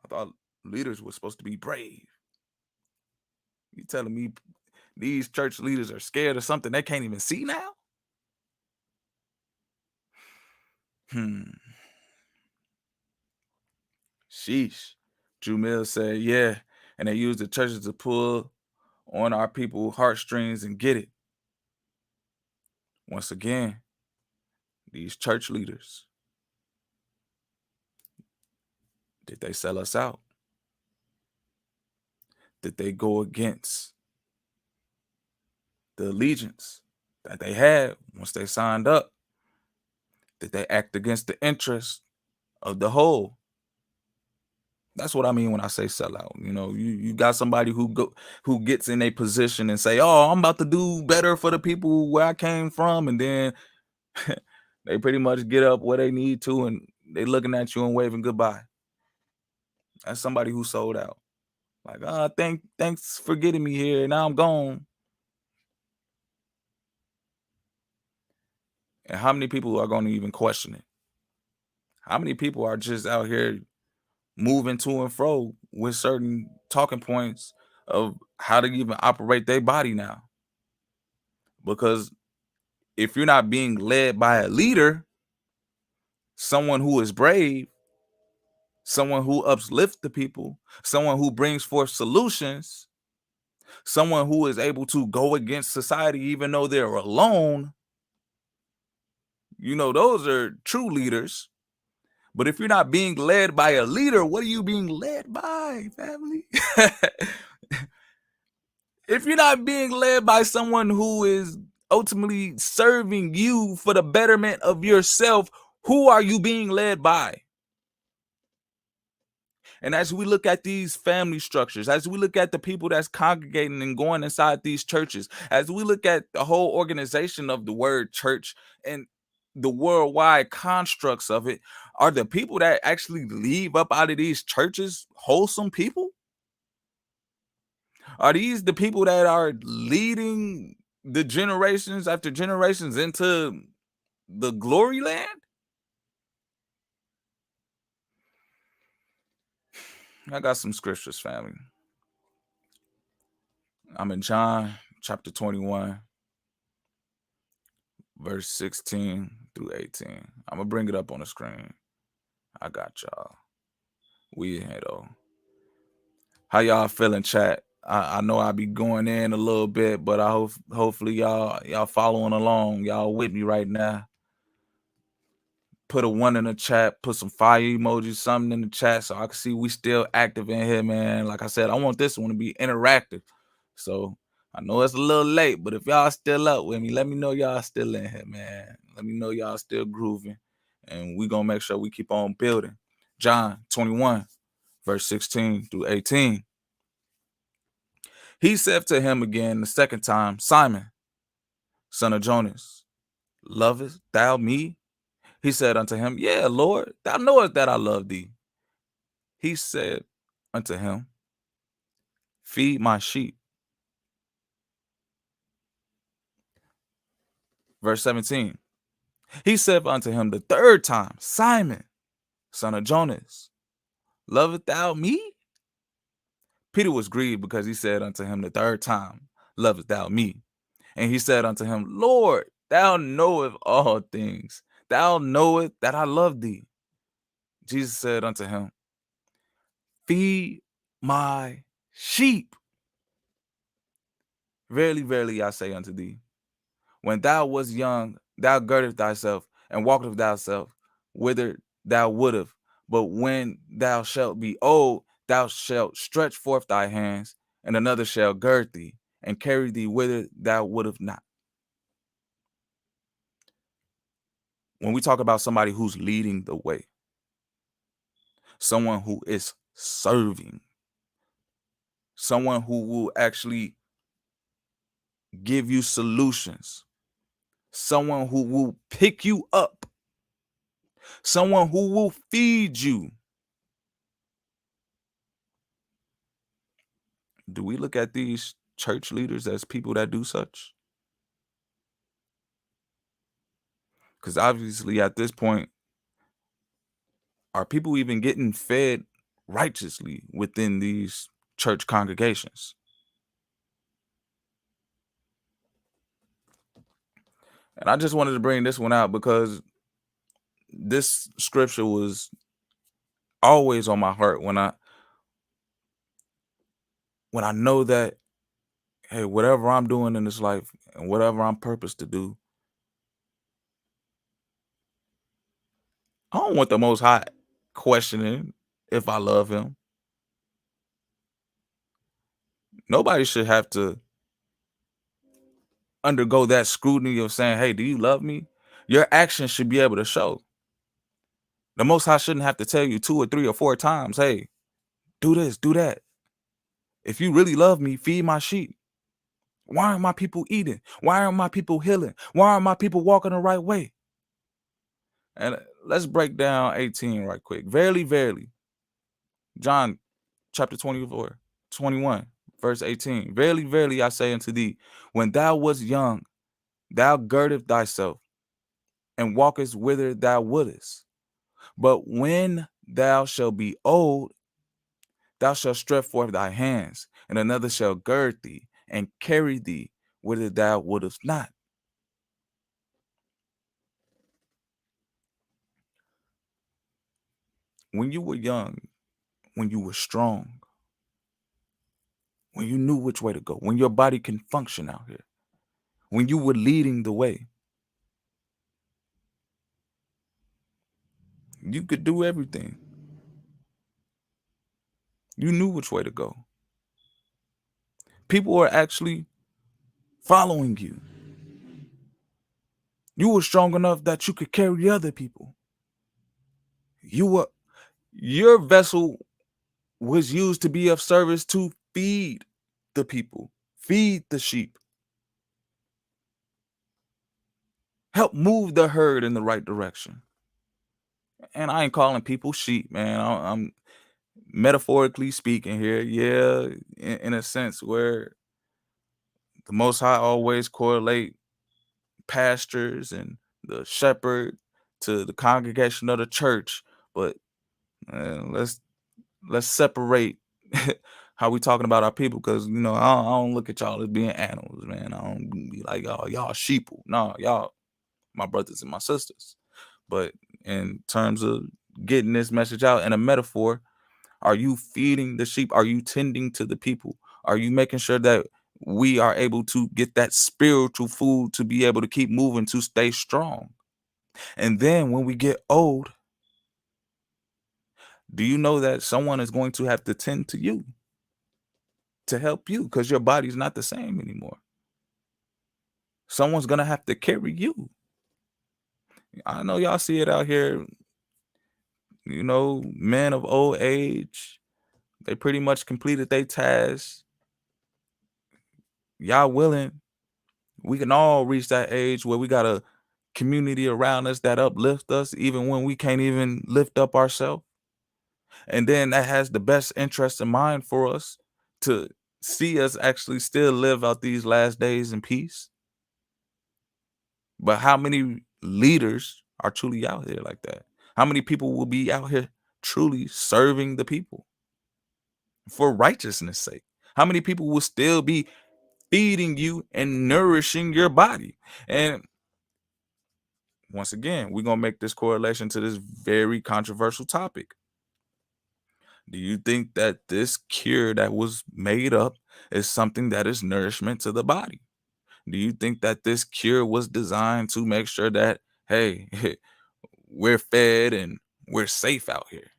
I thought leaders were supposed to be brave. You telling me these church leaders are scared of something they can't even see now? Sheesh. Drew Mills said, yeah, and they use the churches to pull on our people heartstrings and get it. Once again, these church leaders, did they sell us out? Did they go against the allegiance that they had once they signed up? Did they act against the interest of the whole? That's what I mean when I say sellout. You know, you got somebody who gets in a position and say, "Oh, I'm about to do better for the people where I came from," and then they pretty much get up where they need to, and they looking at you and waving goodbye. That's somebody who sold out. Like, thanks for getting me here. Now I'm gone. And how many people are going to even question it? How many people are just out here moving to and fro with certain talking points of how to even operate their body now? Because if you're not being led by a leader, someone who is brave, someone who uplifts the people, someone who brings forth solutions, someone who is able to go against society even though they're alone, you know, those are true leaders. But if you're not being led by a leader, what are you being led by, family? If you're not being led by someone who is ultimately serving you for the betterment of yourself, who are you being led by? And as we look at these family structures, as we look at the people that's congregating and going inside these churches, as we look at the whole organization of the word church and the worldwide constructs of it, are the people that actually leave up out of these churches wholesome people? Are these the people that are leading the generations after generations into the glory land? I got some scriptures, family. I'm in John chapter 21, verse 16 through 18. I'm gonna bring it up on the screen. I got y'all. We in here though. How y'all feeling, chat? I know I be going in a little bit, but I hope hopefully y'all following along. Y'all with me right now. Put a 1 in the chat, put some fire emojis, something in the chat so I can see we still active in here, man. Like I said, I want this one to be interactive. So I know it's a little late, but if y'all still up with me, let me know y'all still in here, man. Let me know y'all still grooving. And we gonna make sure we keep on building. John 21, verse 16 through 18. He said to him again the second time, Simon, son of Jonas, lovest thou me? He said unto him, yeah, Lord, thou knowest that I love thee. He said unto him, feed my sheep. Verse 17. He said unto him the third time, Simon, son of Jonas, lovest thou me? Peter was grieved because he said unto him the third time, lovest thou me? And he said unto him, Lord, thou knowest all things. Thou knowest that I love thee. Jesus said unto him, feed my sheep. Verily, verily, I say unto thee, when thou wast young, thou girdest thyself and walkest thyself whither thou wouldest. But when thou shalt be old, thou shalt stretch forth thy hands, and another shall gird thee and carry thee whither thou wouldest not. When we talk about somebody who's leading the way, someone who is serving, someone who will actually give you solutions, someone who will pick you up, someone who will feed you. Do we look at these church leaders as people that do such? Because obviously at this point, are people even getting fed righteously within these church congregations? And I just wanted to bring this one out because this scripture was always on my heart when I know that, hey, whatever I'm doing in this life and whatever I'm purposed to do, I don't want the Most High questioning if I love him. Nobody should have to undergo that scrutiny of saying, hey, do you love me? Your actions should be able to show. The Most High shouldn't have to tell you 2 or 3 or 4 times, hey, do this, do that. If you really love me, feed my sheep. Why aren't my people eating? Why aren't my people healing? Why aren't my people walking the right way? And let's break down 18 right quick. Verily, verily. John chapter 24, 21, verse 18. Verily, verily, I say unto thee, when thou wast young, thou girdest thyself and walkest whither thou wouldest. But when thou shalt be old, thou shalt stretch forth thy hands, and another shall gird thee and carry thee whither thou wouldest not. When you were young, when you were strong, when you knew which way to go, when your body can function out here, when you were leading the way, you could do everything. You knew which way to go. People are actually following you. You were strong enough that you could carry other people. Your vessel was used to be of service to feed the people, feed the sheep, help move the herd in the right direction. And I ain't calling people sheep, man. I'm metaphorically speaking here. Yeah, in a sense where the Most High always correlate pastors and the shepherd to the congregation of the church, but let's separate how we talking about our people, because I don't look at y'all as being animals, man. I don't be like y'all sheeple. No, y'all my brothers and my sisters. But in terms of getting this message out in a metaphor, are you feeding the sheep? Are you tending to the people? Are you making sure that we are able to get that spiritual food to be able to keep moving, to stay strong? And then when we get old, do you know that someone is going to have to tend to you, to help you, because your body's not the same anymore? Someone's going to have to carry you. I know y'all see it out here, men of old age, they pretty much completed their tasks. Y'all willing, we can all reach that age where we got a community around us that uplift us even when we can't even lift up ourselves. And then that has the best interest in mind for us, to see us actually still live out these last days in peace. But how many leaders are truly out here like that? How many people will be out here truly serving the people for righteousness' sake? How many people will still be feeding you and nourishing your body? And once again, we're going to make this correlation to this very controversial topic. Do you think that this cure that was made up is something that is nourishment to the body? Do you think that this cure was designed to make sure that, hey, we're fed and we're safe out here?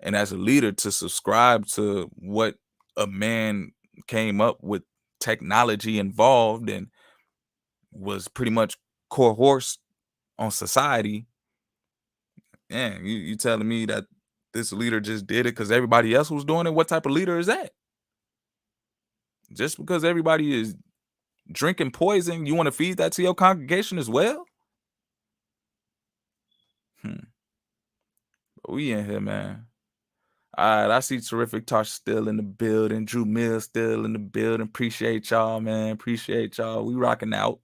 And as a leader, to subscribe to what a man came up with, technology involved, and was pretty much coerced on society. Man, you telling me that this leader just did it because everybody else was doing it? What type of leader is that? Just because everybody is drinking poison, you want to feed that to your congregation as well? But we in here, man. All right, I see Terrific Tosh still in the building. Drew Mills still in the building. Appreciate y'all, man. Appreciate y'all. We rocking out.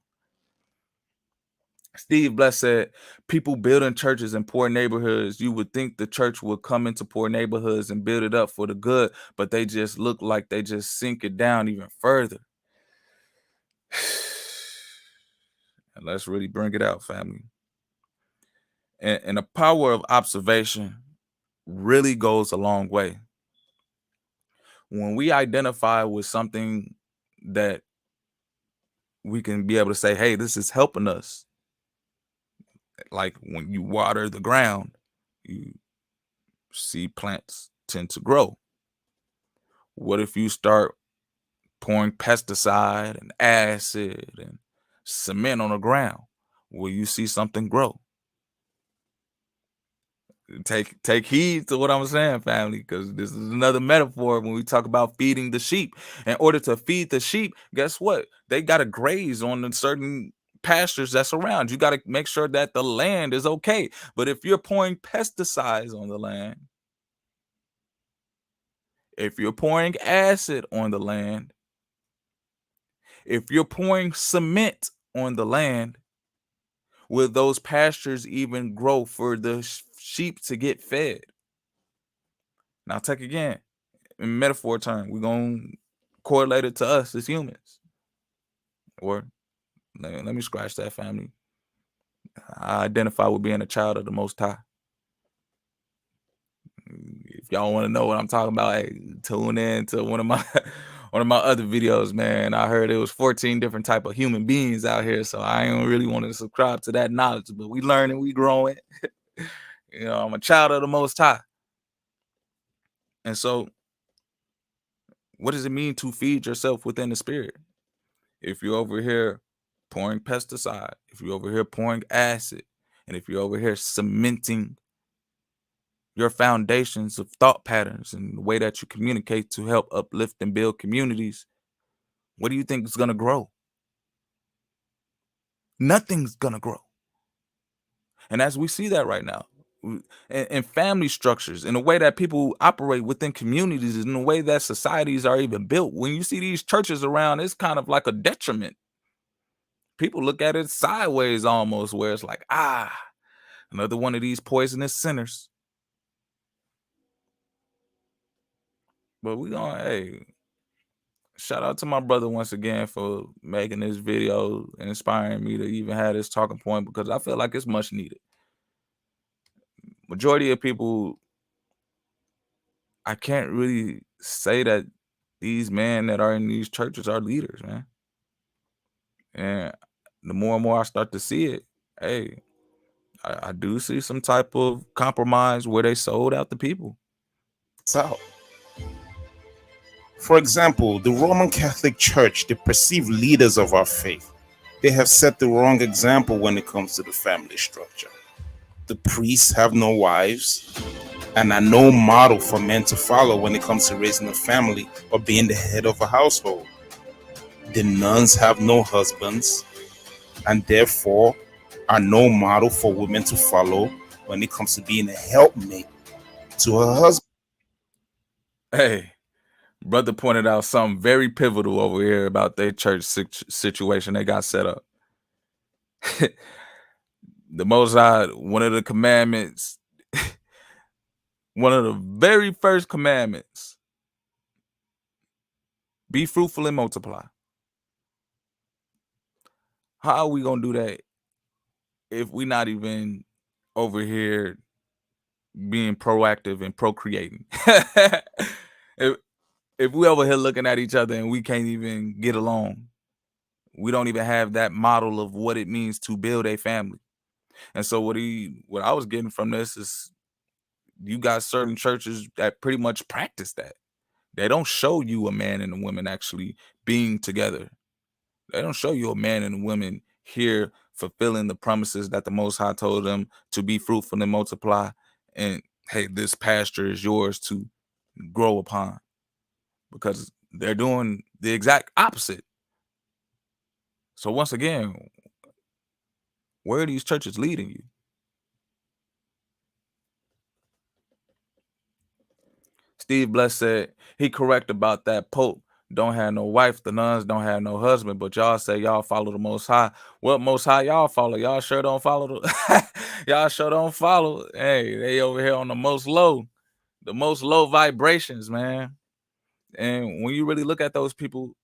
Steve Bless said, people building churches in poor neighborhoods, you would think the church would come into poor neighborhoods and build it up for the good, but they just look like they just sink it down even further. And let's really bring it out, family. And the power of observation really goes a long way. When we identify with something that we can be able to say, hey, this is helping us. Like when you water the ground, you see plants tend to grow. What if you start pouring pesticide and acid and cement on the ground? Will you see something grow? Take heed to what I'm saying, family, because this is another metaphor when we talk about feeding the sheep. In order to feed the sheep, guess what? They got to graze on the certain pastures that's around. You got to make sure that the land is okay. But if you're pouring pesticides on the land, if you're pouring acid on the land, if you're pouring cement on the land, will those pastures even grow for the sheep to get fed? Now, take again, in metaphor term, we're going to correlate it to us as humans. Or let me scratch that, family. I identify with being a child of the Most High. If y'all want to know what I'm talking about, hey, tune in to one of my other videos, man. I heard it was 14 different type of human beings out here, so I ain't really want to subscribe to that knowledge, but we learning, we growing. I'm a child of the Most High. And so What does it mean to feed yourself within the spirit? If you're over here pouring pesticide, if you're over here pouring acid, and if you're over here cementing your foundations of thought patterns and the way that you communicate to help uplift and build communities, what do you think is going to grow? Nothing's going to grow. And as we see that right now, in family structures, in the way that people operate within communities, in the way that societies are even built, when you see these churches around, it's kind of like a detriment. People look at it sideways almost, where it's like, another one of these poisonous sinners. But hey, shout out to my brother once again for making this video and inspiring me to even have this talking point, because I feel like it's much needed. Majority of people, I can't really say that these men that are in these churches are leaders, man. And the more and more I start to see it, hey, I do see some type of compromise where they sold out the people. Out. For example, the Roman Catholic Church, the perceived leaders of our faith, they have set the wrong example when it comes to the family structure. The priests have no wives and are no model for men to follow when it comes to raising a family or being the head of a household. The nuns have no husbands and therefore are no model for women to follow when it comes to being a helpmate to her husband. Hey, brother pointed out something very pivotal over here about their church situation they got set up. The Most High, one of the commandments, one of the very first commandments, be fruitful and multiply. How are we going to do that if we're not even over here being proactive and procreating? if we over here looking at each other and we can't even get along, we don't even have that model of what it means to build a family. And so what I was getting from this is, you got certain churches that pretty much practice that. They don't show you a man and a woman actually being together. They don't show you a man and a woman here fulfilling the promises that the Most High told them to be fruitful and multiply. And hey, this pasture is yours to grow upon, because they're doing the exact opposite. So once again, where are these churches leading you? Steve Bless said he correct about that. Pope don't have no wife, the nuns don't have no husband, but y'all say y'all follow the Most High. What Most High y'all follow? Y'all sure don't follow the y'all sure don't follow. Hey, they over here on the most low vibrations, man. And when you really look at those people,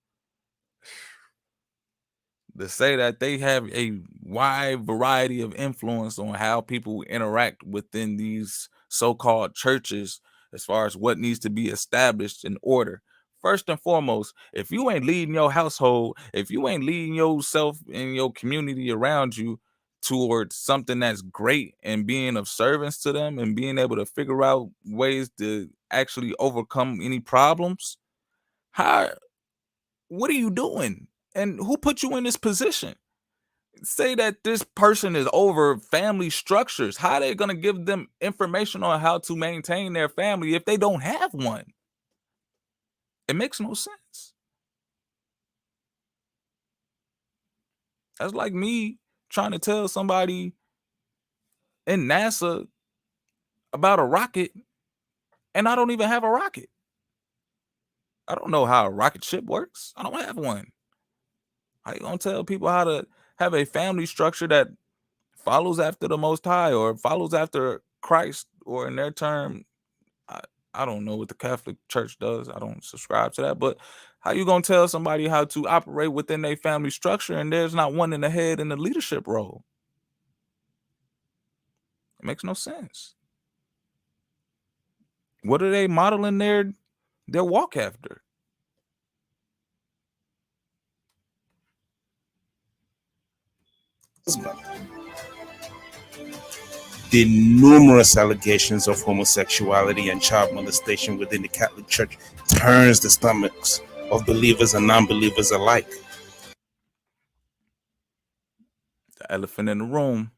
to say that they have a wide variety of influence on how people interact within these so-called churches, as far as what needs to be established in order. First and foremost, if you ain't leading your household, if you ain't leading yourself and your community around you towards something that's great and being of service to them and being able to figure out ways to actually overcome any problems, what are you doing? And who put you in this position? Say that this person is over family structures. How are they going to give them information on how to maintain their family if they don't have one? It makes no sense. That's like me trying to tell somebody in NASA about a rocket, and I don't even have a rocket. I don't know how a rocket ship works. I don't have one. How you gonna tell people how to have a family structure that follows after the Most High or follows after Christ, or in their term, I don't know what the Catholic Church does. I don't subscribe to that. But how you gonna tell somebody how to operate within their family structure and there's not one in the head in the leadership role? It makes no sense. What are they modeling their walk after? The numerous allegations of homosexuality and child molestation within the Catholic Church turns the stomachs of believers and non-believers alike. The elephant in the room.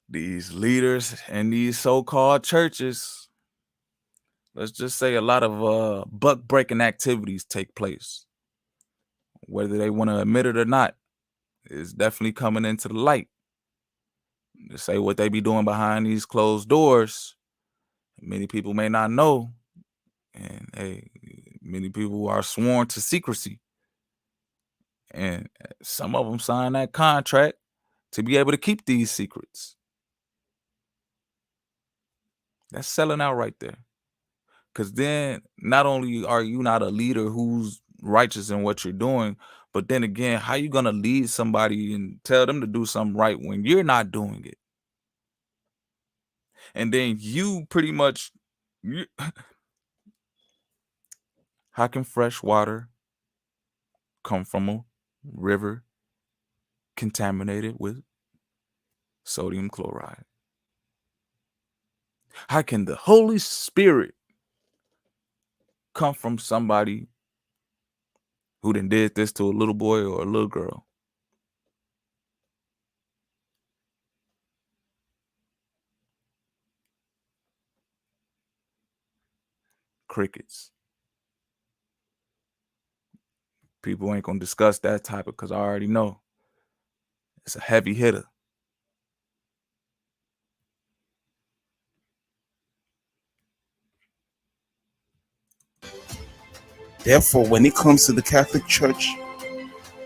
These leaders and these so-called churches, let's just say a lot of buck breaking activities take place. Whether they want to admit it or not, it's definitely coming into the light. To say what they be doing behind these closed doors, many people may not know. And hey, many people are sworn to secrecy. And some of them sign that contract to be able to keep these secrets. That's selling out right there. Because then not only are you not a leader who's righteous in what you're doing, but then again, how you going to lead somebody and tell them to do something right when you're not doing it? And then you pretty much, how can fresh water come from a river contaminated with sodium chloride? How can the Holy Spirit come from somebody who done did this to a little boy or a little girl? Crickets. People ain't gonna discuss that topic because I already know it's a heavy hitter. Therefore, when it comes to the Catholic Church,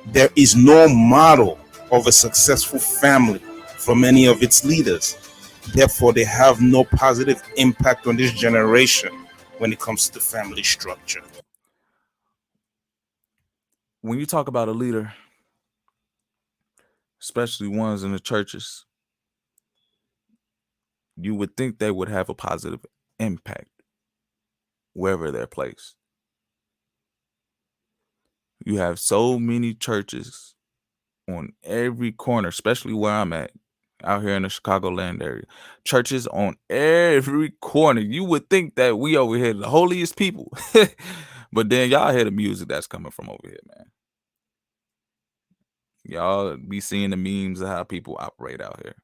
there is no model of a successful family for many of its leaders. Therefore, they have no positive impact on this generation when it comes to the family structure. When you talk about a leader, especially ones in the churches, you would think they would have a positive impact wherever they're placed. You have so many churches on every corner, especially where I'm at, out here in the Chicagoland area. Churches on every corner. You would think that we over here the holiest people. But then y'all hear the music that's coming from over here, man. Y'all be seeing the memes of how people operate out here.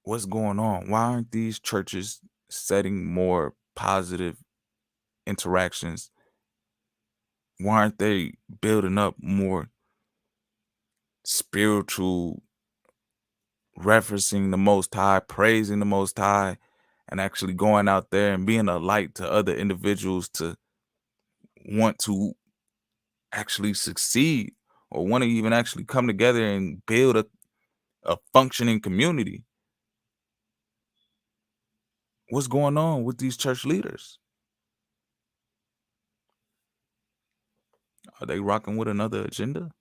What's going on? Why aren't these churches setting more positive interactions? Why aren't they building up more spiritual, referencing the Most High, praising the Most High, and actually going out there and being a light to other individuals to want to actually succeed or want to even actually come together and build a functioning community? What's going on with these church leaders? Are they rocking with another agenda?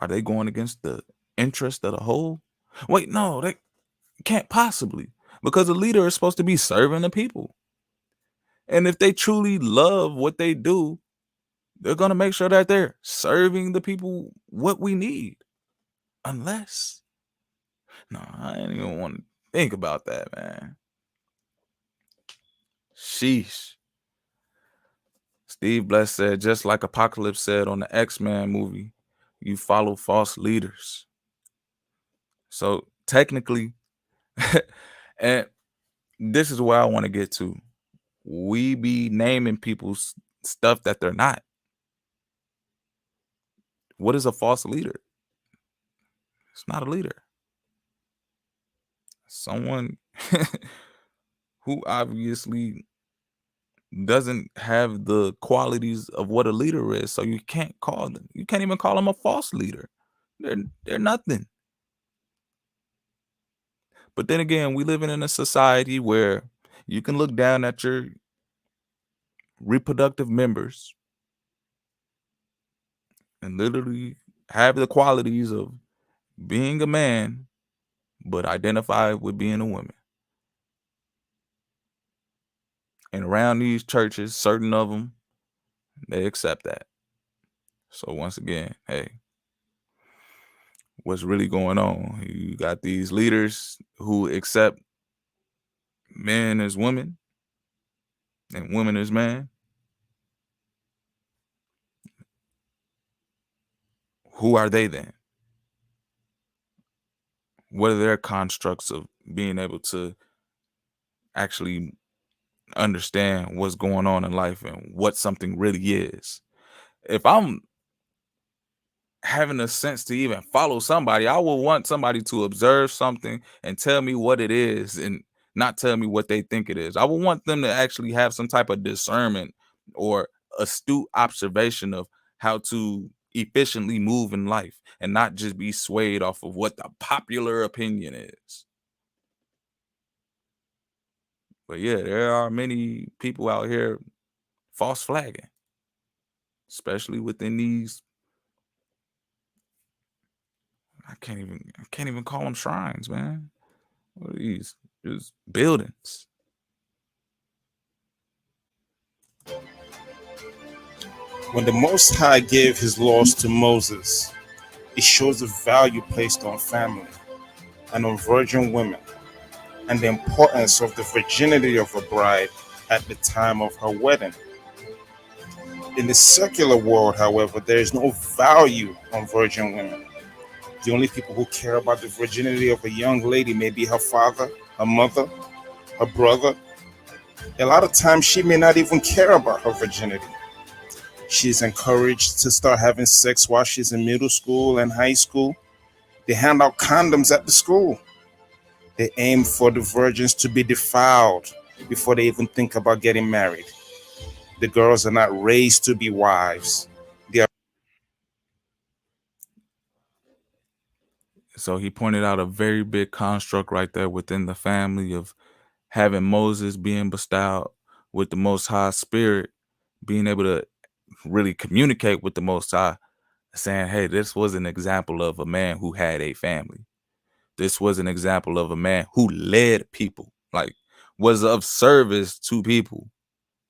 Are they going against the interest of the whole? Wait, no, they can't possibly, because the leader is supposed to be serving the people. And if they truly love what they do, they're going to make sure that they're serving the people what we need. Unless, no, I ain't even want to think about that, man. Sheesh. Steve Bless said, just like Apocalypse said on the X-Men movie, you follow false leaders. So technically, and this is where I want to get to. We be naming people's stuff that they're not. What is a false leader? It's not a leader. Someone who obviously doesn't have the qualities of what a leader is. So you can't call them. You can't even call them a false leader. They're nothing. But then again, we living in a society where you can look down at your reproductive members and literally have the qualities of being a man, but identify with being a woman. And around these churches, certain of them, they accept that. So once again, hey, what's really going on? You got these leaders who accept men as women and women as man. Who are they then? What are their constructs of being able to actually understand what's going on in life and what something really is? If I'm having a sense to even follow somebody, I will want somebody to observe something and tell me what it is and not tell me what they think it is. I will want them to actually have some type of discernment or astute observation of how to efficiently move in life and not just be swayed off of what the popular opinion is. But yeah, there are many people out here false flagging, especially within these. I can't even call them shrines, man. What are these? Just buildings. When the Most High gave his laws to Moses, it shows the value placed on family and on virgin women, and the importance of the virginity of a bride at the time of her wedding. In the secular world, however, there is no value on virgin women. The only people who care about the virginity of a young lady may be her father, her mother, her brother. A lot of times, she may not even care about her virginity. She's encouraged to start having sex while she's in middle school and high school. They hand out condoms at the school. They aim for the virgins to be defiled before they even think about getting married. The girls are not raised to be wives. They are. So he pointed out a very big construct right there within the family of having Moses being bestowed with the Most High Spirit, being able to really communicate with the Most High, saying, hey, this was an example of a man who had a family. This was an example of a man who led people, like was of service to people,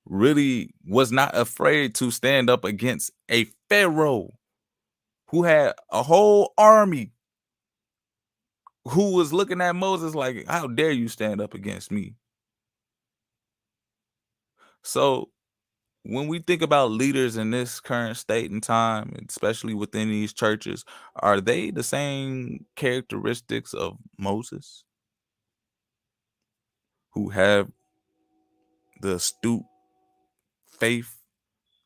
really was not afraid to stand up against a pharaoh who had a whole army who was looking at Moses like, how dare you stand up against me? So when we think about leaders in this current state and time, especially within these churches, are they the same characteristics of Moses who have the astute faith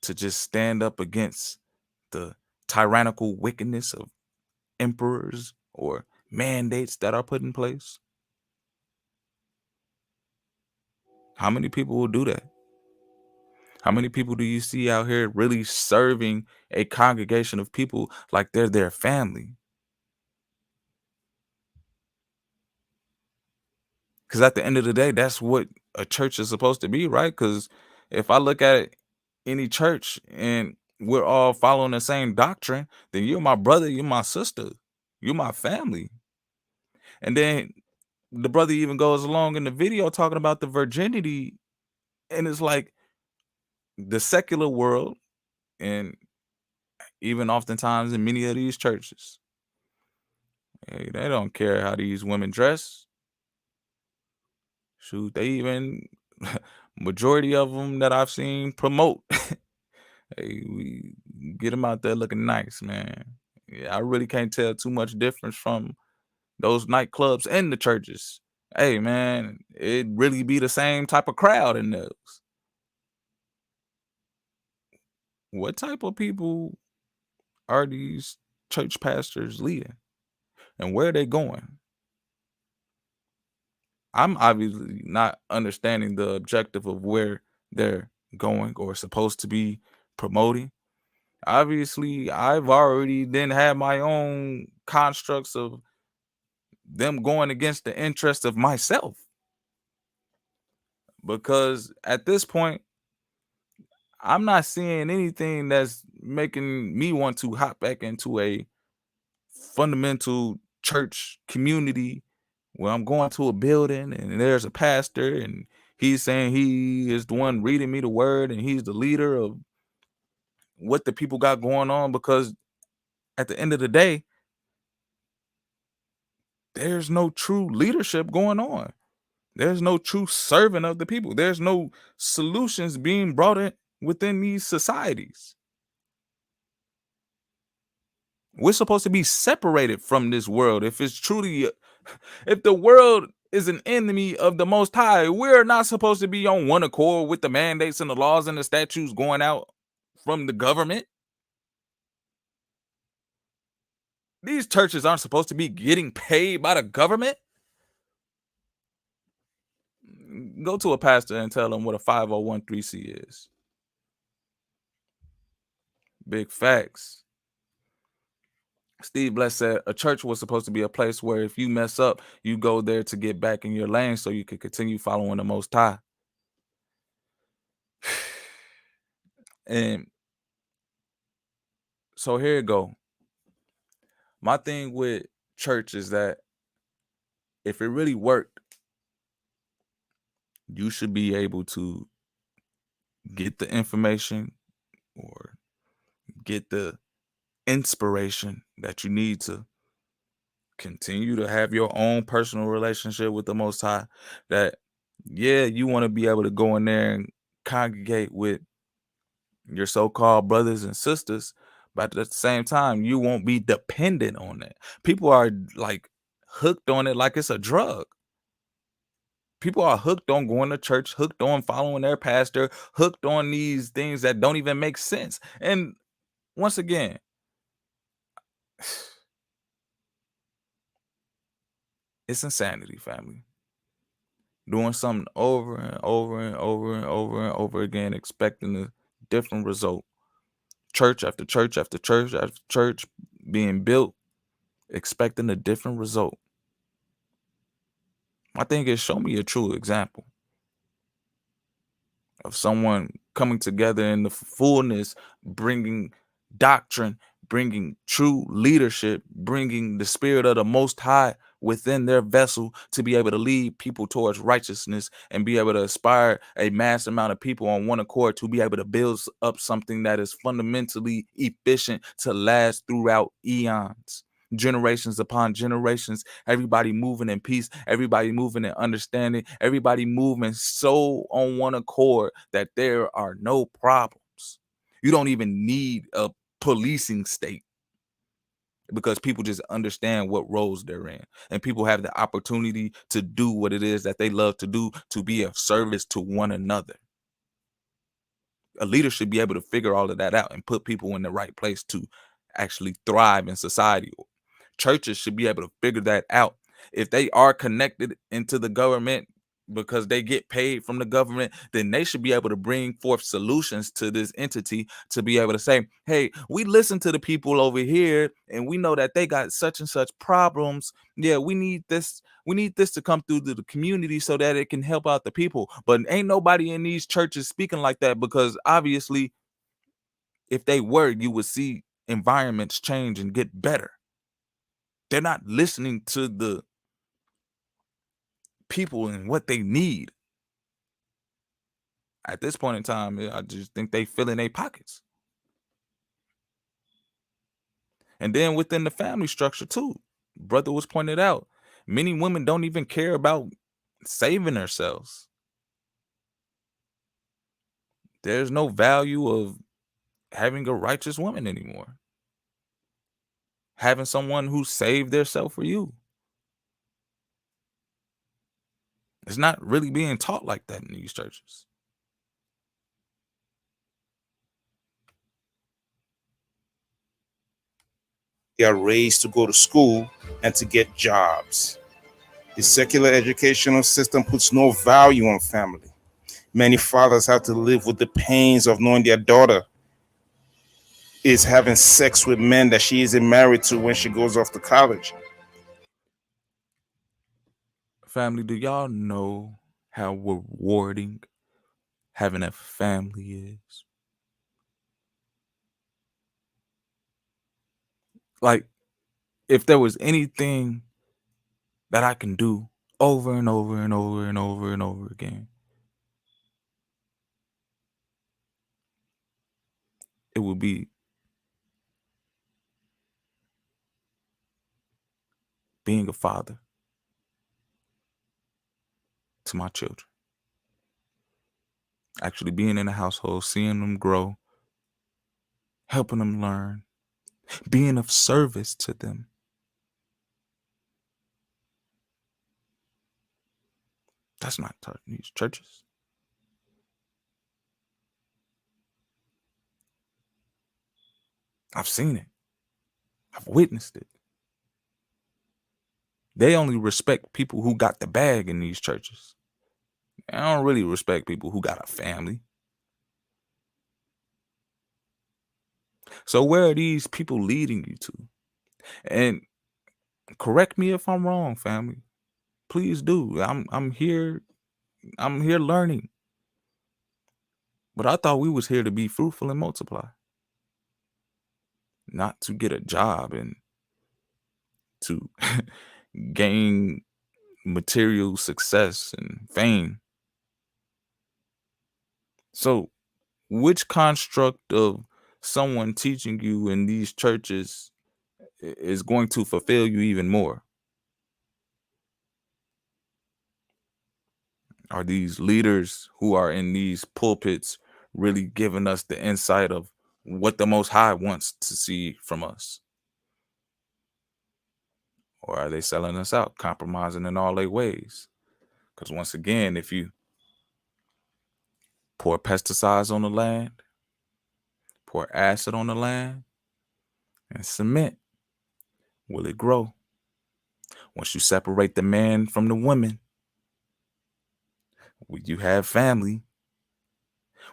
to just stand up against the tyrannical wickedness of emperors or mandates that are put in place? How many people will do that? How many people do you see out here really serving a congregation of people like they're their family? Because at the end of the day, that's what a church is supposed to be, right? Because if I look at any church and we're all following the same doctrine, then you're my brother, you're my sister, you're my family. And then the brother even goes along in the video talking about the virginity, and it's like the secular world, and even oftentimes in many of these churches, hey, they don't care how these women dress. Shoot, they even majority of them that I've seen promote. Hey, we get them out there looking nice, man. Yeah, I really can't tell too much difference from those nightclubs and the churches. Hey, man, it really be the same type of crowd in those. What type of people are these church pastors leading, and where are they going? I'm obviously not understanding the objective of where they're going or supposed to be promoting. Obviously, I've already then had my own constructs of them going against the interest of myself. Because at this point, I'm not seeing anything that's making me want to hop back into a fundamental church community where I'm going to a building and there's a pastor and he's saying he is the one reading me the word and he's the leader of what the people got going on, because at the end of the day, there's no true leadership going on. There's no true servant of the people. There's no solutions being brought in within these societies. We're supposed to be separated from this world. If it's truly, if the world is an enemy of the Most High, we're not supposed to be on one accord with the mandates and the laws and the statutes going out from the government. These churches aren't supposed to be getting paid by the government. Go to a pastor and tell them what a 5013C is. Big facts. Steve Bless said a church was supposed to be a place where if you mess up, you go there to get back in your lane so you can continue following the Most High. And so here you go. My thing with church is that if it really worked, you should be able to get the information or get the inspiration that you need to continue to have your own personal relationship with the Most High. That, yeah, you want to be able to go in there and congregate with your so-called brothers and sisters, but at the same time, you won't be dependent on it. People are like hooked on it like it's a drug. People are hooked on going to church, hooked on following their pastor, hooked on these things that don't even make sense. And once again, it's insanity, family. Doing something over and over and over and over and over again, expecting a different result. Church after church after church after church being built, expecting a different result. My thing is, show me a true example of someone coming together in the fullness, bringing doctrine, bringing true leadership, bringing the spirit of the Most High within their vessel to be able to lead people towards righteousness and be able to aspire a mass amount of people on one accord to be able to build up something that is fundamentally efficient to last throughout eons. Generations upon generations, everybody moving in peace, everybody moving in understanding, everybody moving so on one accord that there are no problems. You don't even need a policing state because people just understand what roles they're in, and people have the opportunity to do what it is that they love to do, to be of service to one another. A leader should be able to figure all of that out and put people in the right place to actually thrive in society. Churches should be able to figure that out. If they are connected into the government because they get paid from the government, then they should be able to bring forth solutions to this entity to be able to say, hey, we listen to the people over here and we know that they got such and such problems. Yeah, we need this to come through to the community so that it can help out the people. But ain't nobody in these churches speaking like that, because obviously if they were, you would see environments change and get better. They're not listening to the people and what they need. At this point in time, I just think they fill in their pockets. And then within the family structure too, brother was pointed out, many women don't even care about saving themselves. There's no value of having a righteous woman anymore. Having someone who saved theirself for you. It's not really being taught like that in these churches. They are raised to go to school and to get jobs. The secular educational system puts no value on family. Many fathers have to live with the pains of knowing their daughter is having sex with men that she isn't married to when she goes off to college. Family, do y'all know how rewarding having a family is? Like, if there was anything that I can do over and over and over and over and over again, it would be being a father to my children. Actually being in a household, seeing them grow, helping them learn, being of service to them. That's not these churches. I've seen it. I've witnessed it. They only respect people who got the bag in these churches. I don't really respect people who got a family. So where are these people leading you to? And correct me if I'm wrong, family. Please do. I'm here. I'm here learning. But I thought we was here to be fruitful and multiply. Not to get a job and to gain material success and fame. So which construct of someone teaching you in these churches is going to fulfill you even more? Are these leaders who are in these pulpits really giving us the insight of what the Most High wants to see from us? Or are they selling us out, compromising in all their ways? Because once again, if you pour pesticides on the land, pour acid on the land, and cement, will it grow? Once you separate the man from the woman, will you have family?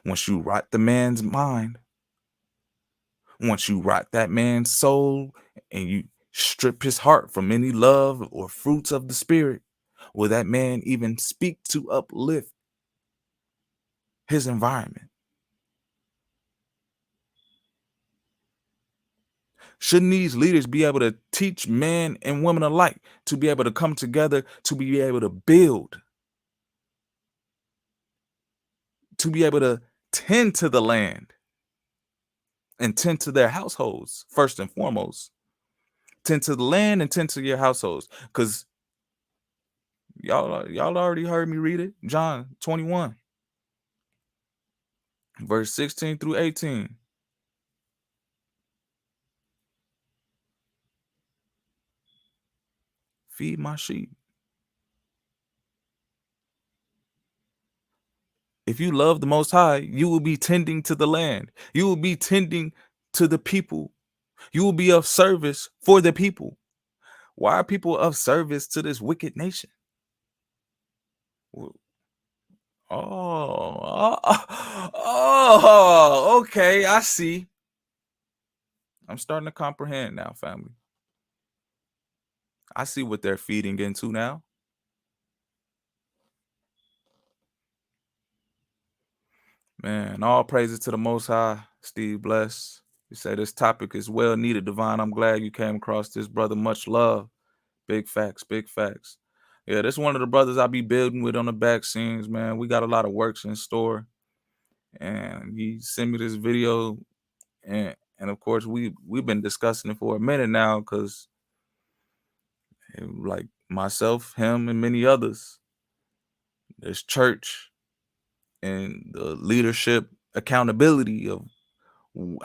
Once you rot the man's mind, once you rot that man's soul and you strip his heart from any love or fruits of the spirit, will that man even speak to uplift his environment? Shouldn't these leaders be able to teach men and women alike to be able to come together, to be able to build, to be able to tend to the land and tend to their households first and foremost? Tend to the land and tend to your households, because y'all already heard me read it. John 21, verse 16 through 18. Feed my sheep. If you love the Most High, you will be tending to the land. You will be tending to the people. You will be of service for the people. Why are people of service to this wicked nation? Okay, I see. I'm starting to comprehend now, family. I see what they're feeding into now. Man, all praises to the Most High. Steve bless. You say this topic is well needed, Divine. I'm glad you came across this, brother. Much love. Big facts, big facts. Yeah, this one of the brothers I be building with on the back scenes, man. We got a lot of works in store. And he sent me this video. And of course, we've been discussing it for a minute now, because like myself, him, and many others, there's church and the leadership accountability of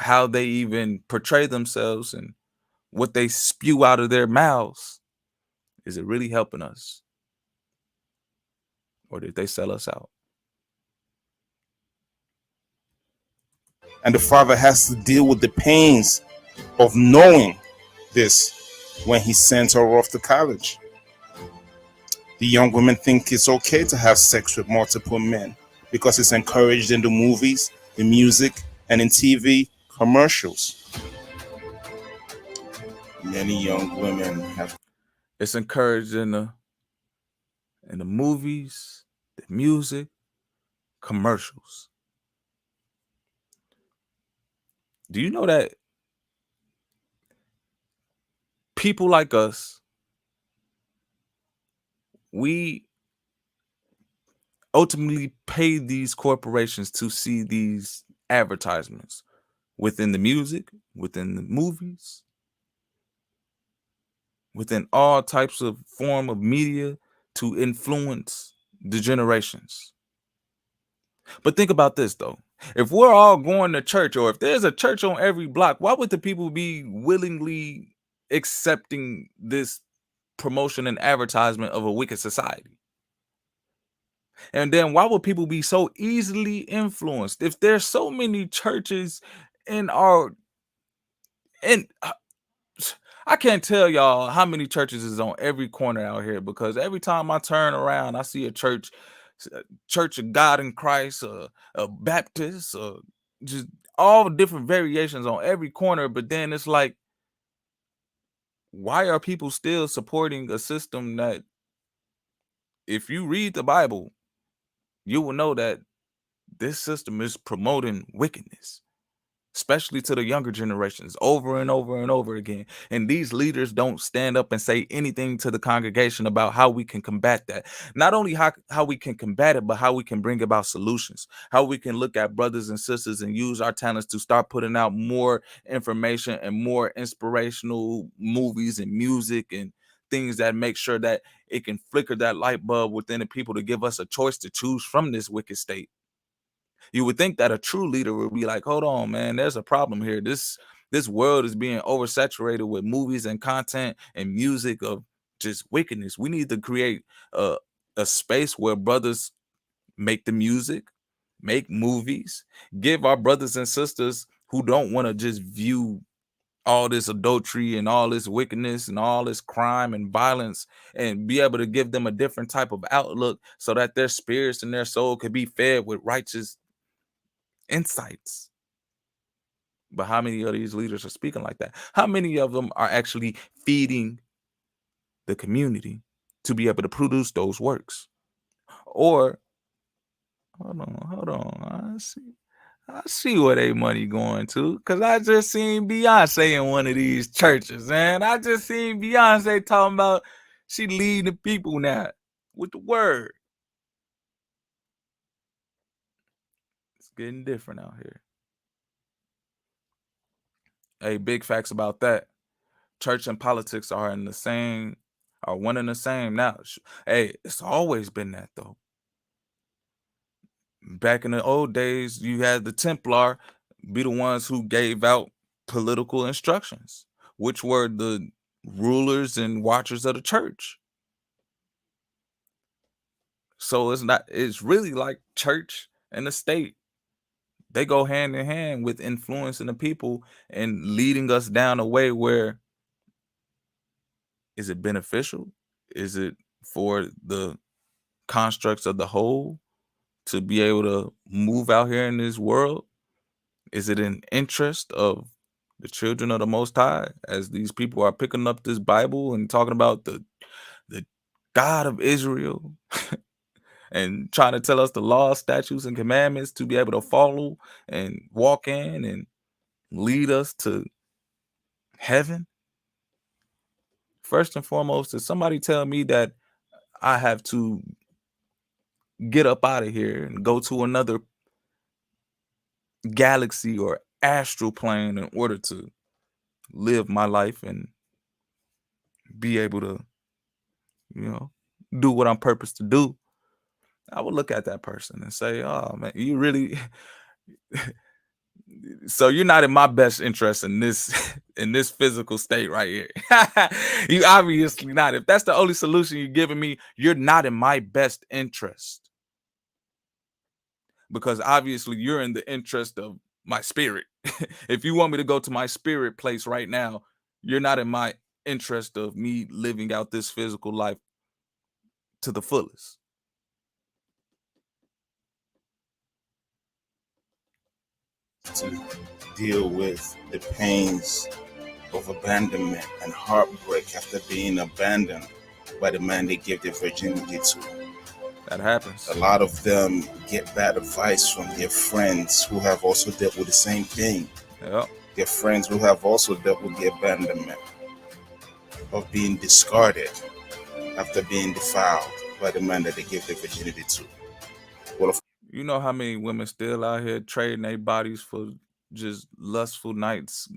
how they even portray themselves and what they spew out of their mouths. Is it really helping us? Or did they sell us out? And the father has to deal with the pains of knowing this when he sends her off to college. The young women think it's okay to have sex with multiple men because it's encouraged in the movies, the music, and in TV commercials. Many young women have. It's encouraged in the movies, the music, commercials. Do you know that people like us, we ultimately pay these corporations to see these advertisements within the music, within the movies, within all types of form of media to influence the generations. But think about this though. If we're all going to church, or if there's a church on every block, why would the people be willingly accepting this promotion and advertisement of a wicked society? And then why would people be so easily influenced if there's so many churches in our in I can't tell y'all how many churches is on every corner out here, because every time I turn around, I see a church, Church of God in Christ, a Baptist, just all different variations on every corner. But then it's like, why are people still supporting a system that, if you read the Bible, you will know that this system is promoting wickedness, especially to the younger generations, over and over and over again. And these leaders don't stand up and say anything to the congregation about how we can combat that. Not only how we can combat it, but how we can bring about solutions, how we can look at brothers and sisters and use our talents to start putting out more information and more inspirational movies and music and things that make sure that it can flicker that light bulb within the people to give us a choice to choose from this wicked state. You would think that a true leader would be like, hold on, man, there's a problem here. This world is being oversaturated with movies and content and music of just wickedness. We need to create a space where brothers make the music, make movies, give our brothers and sisters who don't want to just view all this adultery and all this wickedness and all this crime and violence, and be able to give them a different type of outlook so that their spirits and their soul could be fed with righteous insights. But how many of these leaders are speaking like that? How many of them are actually feeding the community to be able to produce those works? Or hold on. I see where they money going to, because I just seen Beyonce in one of these churches, man. I just seen Beyonce talking about she leading the people now with the word. It's getting different out here. Hey, big facts about that. Church and politics are one and the same now. Hey, it's always been that though. Back in the old days, you had the Templar be the ones who gave out political instructions, which were the rulers and watchers of the church. So it's really like church and the state. They go hand in hand with influencing the people and leading us down a way where, is it beneficial? Is it for the constructs of the whole to be able to move out here in this world? Is it in interest of the children of the Most High, as these people are picking up this Bible and talking about the God of Israel and trying to tell us the laws, statutes, and commandments to be able to follow and walk in and lead us to heaven? First and foremost, did somebody tell me that I have to get up out of here and go to another galaxy or astral plane in order to live my life and be able to, do what I'm purposed to do? I would look at that person and say, oh man, you really so you're not in my best interest in this in this physical state right here. You obviously not. If that's the only solution you're giving me, you're not in my best interest. Because obviously you're in the interest of my spirit. If you want me to go to my spirit place right now, you're not in my interest of me living out this physical life to the fullest. To deal with the pains of abandonment and heartbreak after being abandoned by the man they give their virginity to. That happens. A lot of them get bad advice from their friends who have also dealt with the same thing. Yep. Their friends who have also dealt with the abandonment of being discarded after being defiled by the man that they give their virginity to. Well, you know how many women still out here trading their bodies for just lustful nights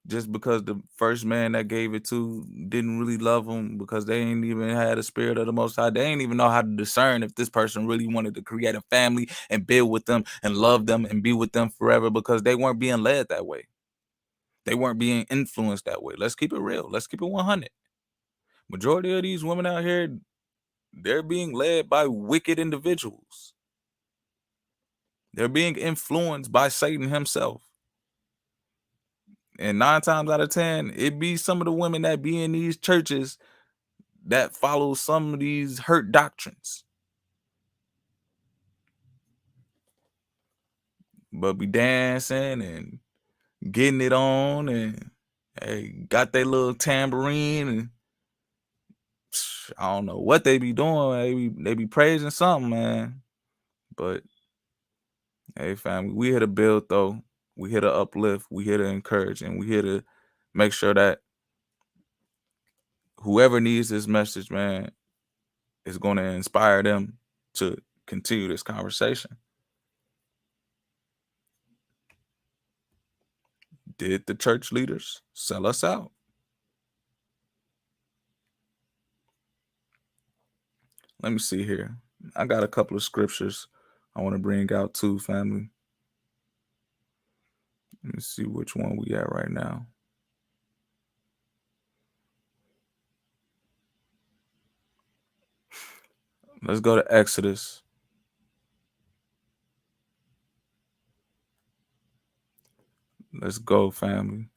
just because the first man that gave it to didn't really love them, because they ain't even had a spirit of the Most High. They ain't even know how to discern if this person really wanted to create a family and build with them and love them and be with them forever, because they weren't being led that way. They weren't being influenced that way. Let's keep it real. Let's keep it 100. Majority of these women out here, they're being led by wicked individuals. They're being influenced by Satan himself. And 9 times out of 10, it be some of the women that be in these churches that follow some of these hurt doctrines, but be dancing and getting it on, and hey, got their little tambourine, and I don't know what they be doing. They be praising something, man. But hey, family, we here to build though. We here to uplift. We here to encourage, and we here to make sure that whoever needs this message, man, is going to inspire them to continue this conversation. Did the church leaders sell us out? Let me see here. I got a couple of scriptures I want to bring out too, family. Let me see which one we at right now. Let's go to Exodus. Let's go, family.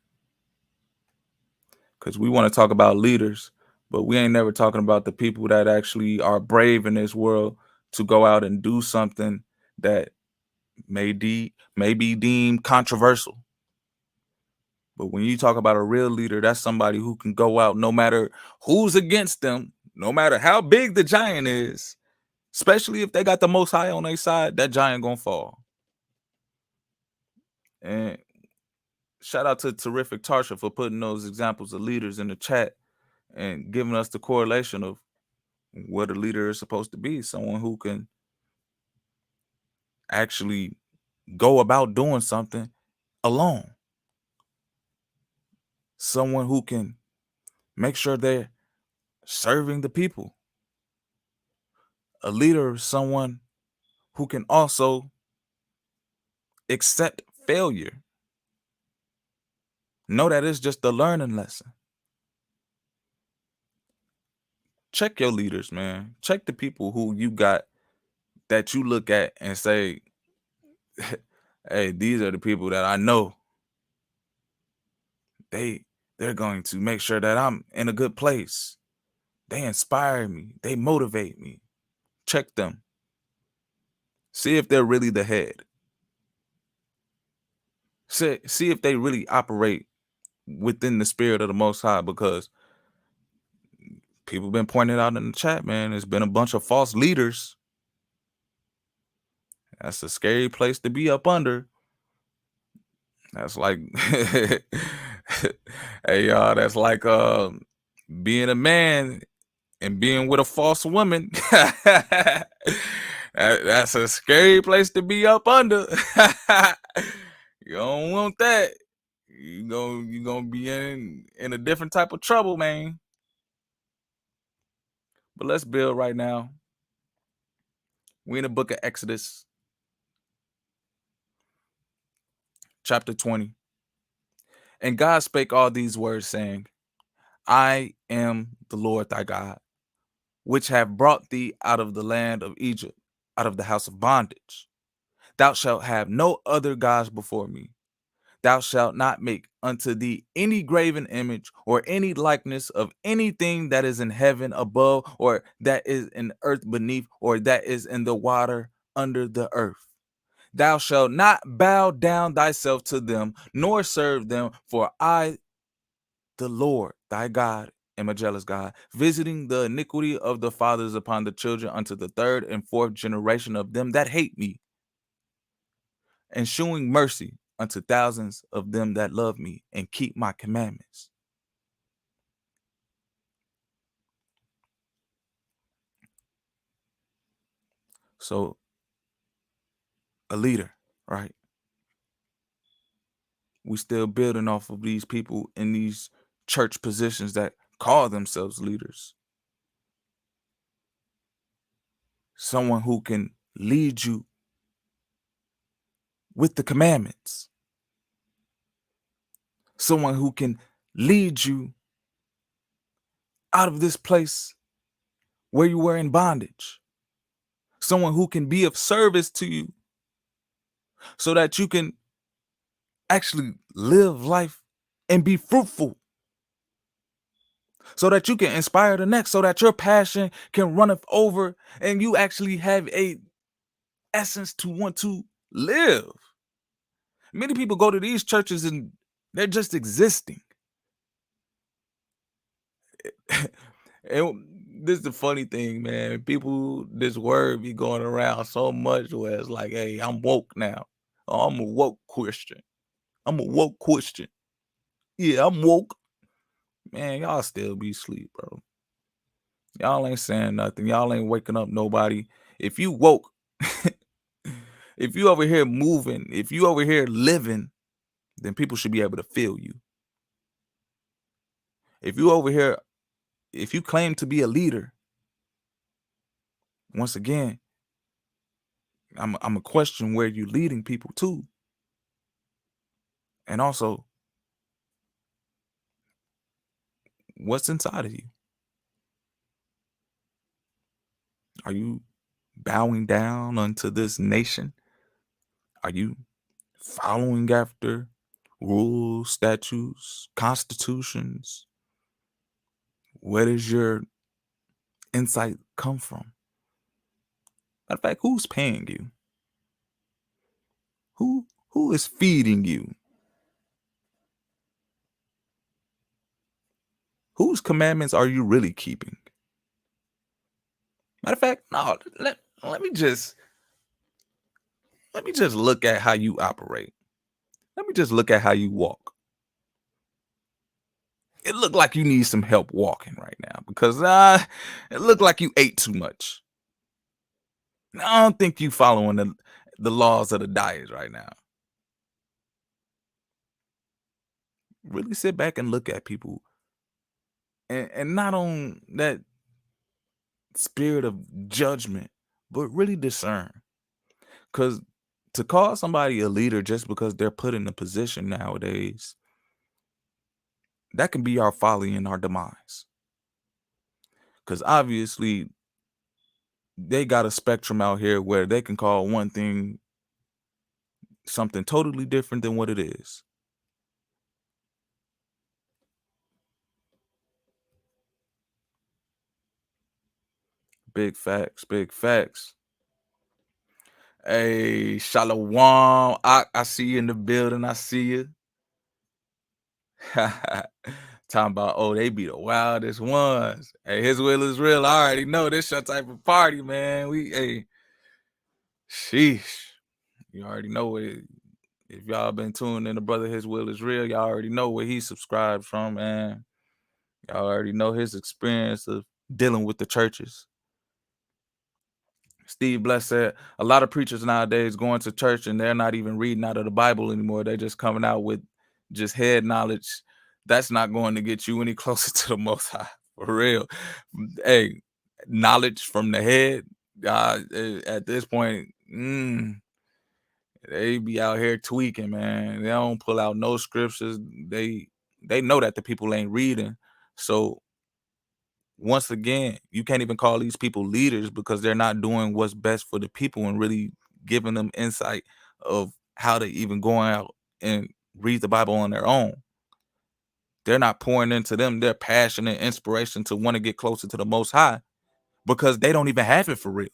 Because we want to talk about leaders, but we ain't never talking about the people that actually are brave in this world to go out and do something that may be deemed controversial. But when you talk about a real leader, that's somebody who can go out no matter who's against them, no matter how big the giant is, especially if they got the Most High on their side, that giant gonna fall. And shout out to Terrific Tarsha for putting those examples of leaders in the chat and giving us the correlation of what a leader is supposed to be. Someone who can actually go about doing something alone. Someone who can make sure they're serving the people. A leader is someone who can also accept failure. Know that it's just a learning lesson. Check your leaders, man. Check the people who you got that you look at and say, hey, these are the people that I know. They're going to make sure that I'm in a good place. They inspire me. They motivate me. Check them. See if they're really the head. See if they really operate within the spirit of the Most High, because people been pointing out in the chat, man, there's been a bunch of false leaders. That's a scary place to be up under. That's like, hey y'all, that's like being a man and being with a false woman. That's a scary place to be up under. You don't want that. You gonna be in a different type of trouble, man. But let's build right now. We in the book of Exodus, chapter 20. And God spake all these words, saying, I am the Lord thy God, which have brought thee out of the land of Egypt, out of the house of bondage. Thou shalt have no other gods before me. Thou shalt not make unto thee any graven image or any likeness of anything that is in heaven above, or that is in earth beneath, or that is in the water under the earth. Thou shalt not bow down thyself to them, nor serve them, for I, the Lord thy God, am a jealous God, visiting the iniquity of the fathers upon the children unto the third and fourth generation of them that hate me, and shewing mercy unto thousands of them that love me and keep my commandments. So, a leader, right? we still building off of these people in these church positions that call themselves leaders. Someone who can lead you with the commandments. Someone who can lead you out of this place where you were in bondage. Someone who can be of service to you so that you can actually live life and be fruitful. So that you can inspire the next, so that your passion can run over and you actually have a essence to want to live. Many people go to these churches and they're just existing. And this is the funny thing, man. People, this word be going around so much where it's like, hey, I'm woke now. Oh, I'm a woke Christian. I'm a woke Christian. Yeah, I'm woke. Man, y'all still be asleep, bro. Y'all ain't saying nothing. Y'all ain't waking up nobody. If you woke, if you over here moving, if you over here living, then people should be able to feel you. If you over here, if you claim to be a leader, once again, I'm a question where you leading people to. And also, what's inside of you? Are you bowing down unto this nation? Are you following after rules, statutes, constitutions? Where does your insight come from? Matter of fact, who's paying you? Who is feeding you? Whose commandments are you really keeping? Matter of fact, no, let me just look at how you operate. Let me just look at how you walk. It looked like you need some help walking right now because it looked like you ate too much. I don't think you following the laws of the diet right now. Really sit back and look at people and not on that spirit of judgment, but really discern. Because to call somebody a leader just because they're put in a position nowadays, that can be our folly and our demise. Because obviously, they got a spectrum out here where they can call one thing something totally different than what it is. Big facts, big facts. Hey, Shalom. I see you in the building. I see you. Talking about, oh, they be the wildest ones. Hey, his will is real. I already know this your type of party, man. Hey, sheesh. You already know what if y'all been tuning in to Brother His Will is Real, y'all already know where he subscribed from, man. Y'all already know his experience of dealing with the churches. Steve Bless said a lot of preachers nowadays going to church and they're not even reading out of the Bible anymore. They're just coming out with just head knowledge. That's not going to get you any closer to the Most High, for real. Hey, knowledge from the head, at this point, they be out here tweaking, man. They don't pull out no scriptures. They know that the people ain't reading. So once again, you can't even call these people leaders because they're not doing what's best for the people and really giving them insight of how to even go out and read the Bible on their own. They're not pouring into them their passion and inspiration to want to get closer to the Most High because they don't even have it for real.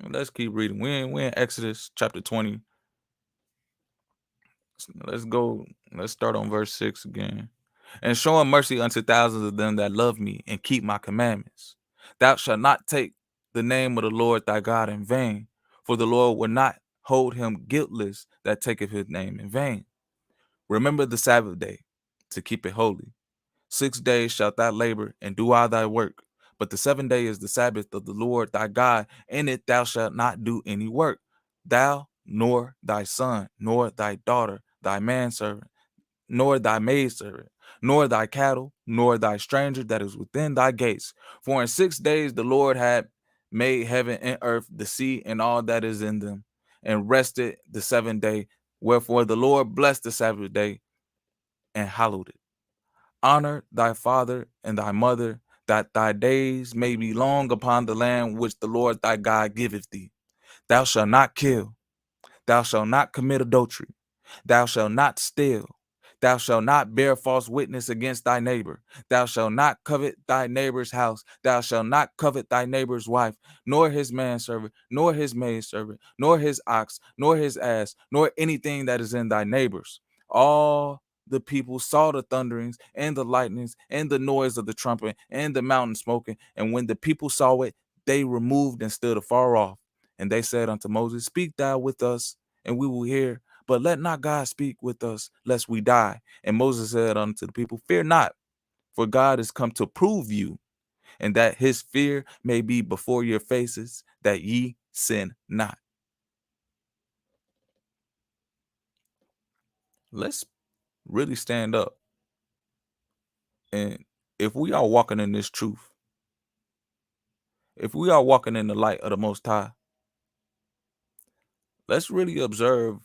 Let's keep reading. We're in Exodus chapter 20. Let's go. Let's start on verse 6 again. And showing mercy unto thousands of them that love me and keep my commandments. Thou shalt not take the name of the Lord thy God in vain, for the Lord will not hold him guiltless that taketh his name in vain. Remember the Sabbath day to keep it holy. 6 days shalt thou labor and do all thy work, but the 7th day is the Sabbath of the Lord thy God. In it thou shalt not do any work, thou, nor thy son, nor thy daughter, thy manservant, nor thy maidservant, nor thy cattle, nor thy stranger that is within thy gates. For in 6 days the Lord had made heaven and earth, the sea, and all that is in them, and rested the 7th day. Wherefore the Lord blessed the Sabbath day and hallowed it. Honor thy father and thy mother, that thy days may be long upon the land which the Lord thy God giveth thee. Thou shalt not kill. Thou shalt not commit adultery. Thou shalt not steal. Thou shalt not bear false witness against thy neighbor. Thou shalt not covet thy neighbor's house. Thou shalt not covet thy neighbor's wife, nor his manservant, nor his maidservant, nor his ox, nor his ass, nor anything that is in thy neighbor's. All the people saw the thunderings and the lightnings and the noise of the trumpet and the mountain smoking. And when the people saw it, they removed and stood afar off. And they said unto Moses, Speak thou with us, and we will hear. But let not God speak with us, lest we die. And Moses said unto the people, Fear not, for God is come to prove you, and that his fear may be before your faces, that ye sin not. Let's really stand up. And if we are walking in this truth, if we are walking in the light of the Most High, let's really observe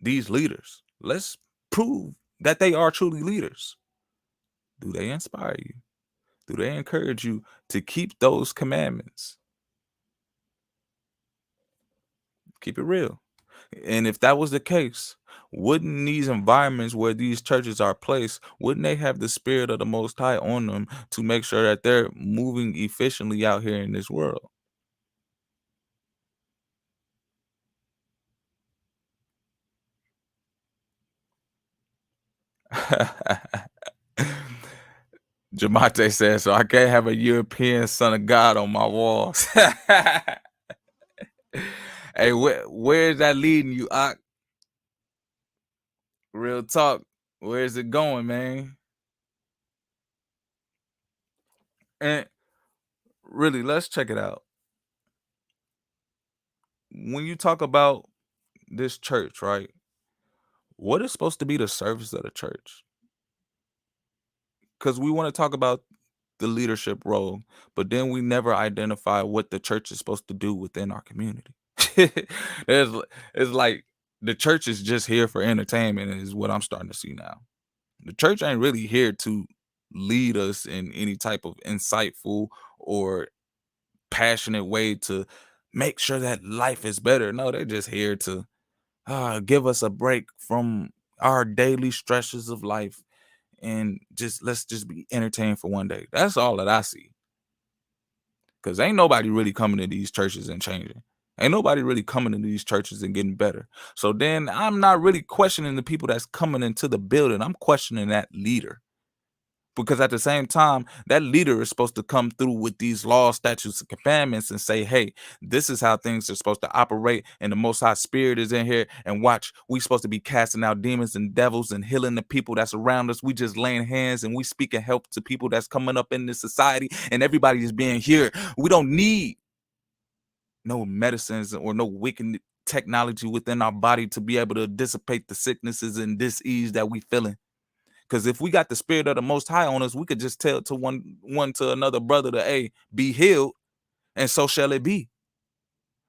these leaders. Let's prove that they are truly leaders. Do they inspire you? Do they encourage you to keep those commandments? Keep it real. And if that was the case, wouldn't these environments where these churches are placed, wouldn't they have the spirit of the Most High on them to make sure that they're moving efficiently out here in this world? Jamate says, so I can't have a European son of God on my walls. Hey, where is that leading you, Ak? Real talk. Where is it going, man? And really, let's check it out. When you talk about this church, right? What is supposed to be the service of the church? Because we want to talk about the leadership role, but then we never identify what the church is supposed to do within our community. It's like the church is just here for entertainment, is what I'm starting to see now. The church ain't really here to lead us in any type of insightful or passionate way to make sure that life is better. No, they're just here to give us a break from our daily stresses of life and let's just be entertained for one day. That's all that I see. Because ain't nobody really coming to these churches and changing. Ain't nobody really coming into these churches and getting better. So then I'm not really questioning the people that's coming into the building. I'm questioning that leader. Because at the same time, that leader is supposed to come through with these laws, statutes, and commandments and say, hey, this is how things are supposed to operate. And the Most High Spirit is in here. And watch, we supposed to be casting out demons and devils and healing the people that's around us. We just laying hands and we speaking help to people that's coming up in this society. And everybody is being here. We don't need no medicines or no wicked technology within our body to be able to dissipate the sicknesses and disease that we feeling. Because if we got the spirit of the Most High on us, we could just tell to one to another brother to, hey, be healed, and so shall it be.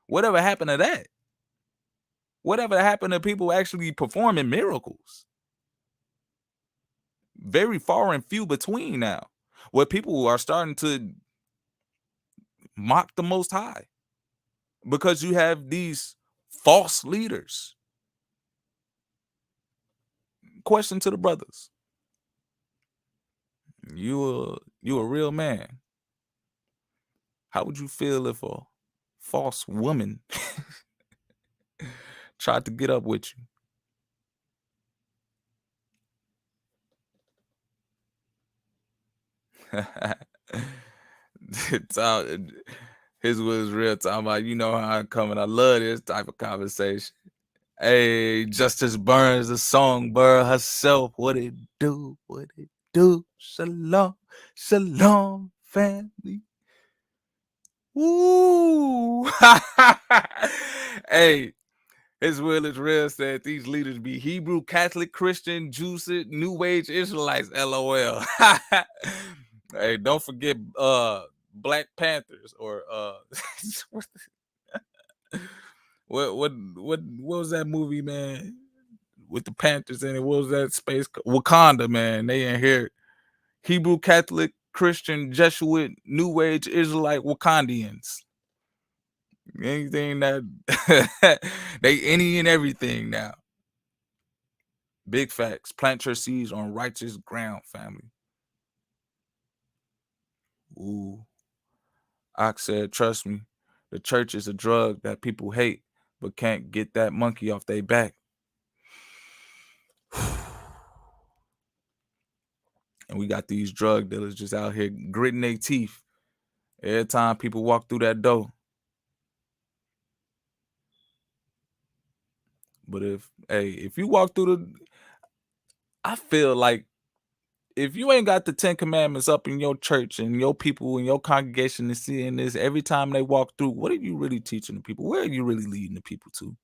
Whatever happened to that? Whatever happened to people actually performing miracles? Very far and few between now, where people are starting to mock the Most High because you have these false leaders. Question to the brothers. You a real man. How would you feel if a false woman tried to get up with you? His was real talking about, you know how I'm coming. I love this type of conversation. Hey, Justice Burns, the songbird herself. What it do? What it do? Shalom, shalom, family. Woo! Hey, His will is real said these leaders be Hebrew, Catholic, Christian, Jews, New Age Israelites. LOL. Hey, don't forget Black Panthers or what was that movie, man? With the Panthers in it. What was that space? Wakanda, man. They in here. Hebrew, Catholic, Christian, Jesuit, New Age Israelite Wakandians. Anything that they any and everything now. Big facts. Plant your seeds on righteous ground, family. Ooh. Ox said, trust me, the church is a drug that people hate, but can't get that monkey off their back. And we got these drug dealers just out here gritting their teeth every time people walk through that door. But if you walk through I feel like if you ain't got the 10 commandments up in your church and your people and your congregation is seeing this every time they walk through, what are you really teaching the people? Where are you really leading the people to?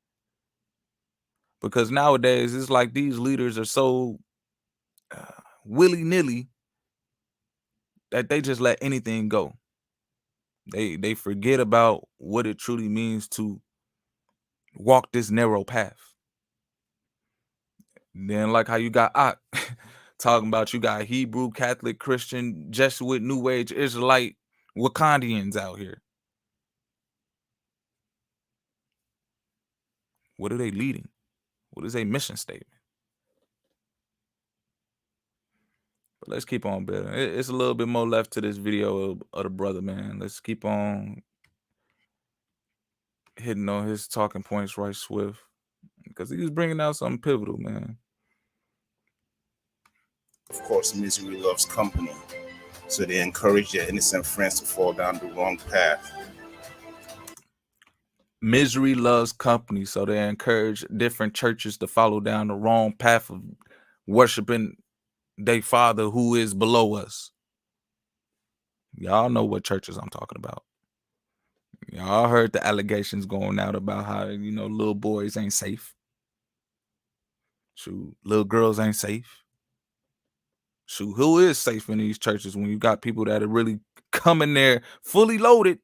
Because nowadays it's like these leaders are so willy-nilly that they just let anything go. They forget about what it truly means to walk this narrow path. Then like how you got talking about you got Hebrew, Catholic, Christian, Jesuit, New Age, Israelite, Wakandians out here. What are they leading? What is a mission statement? But let's keep on building. It's a little bit more left to this video of the brother, man. Let's keep on hitting on his talking points right swift. Because he was bringing out something pivotal, man. Of course, misery loves company. So they encourage their innocent friends to fall down the wrong path. Misery loves company, so they encourage different churches to follow down the wrong path of worshiping their Father who is below us. Y'all know what churches I'm talking about. Y'all heard the allegations going out about how, little boys ain't safe. Shoot, little girls ain't safe. Shoot, who is safe in these churches when you got people that are really coming there fully loaded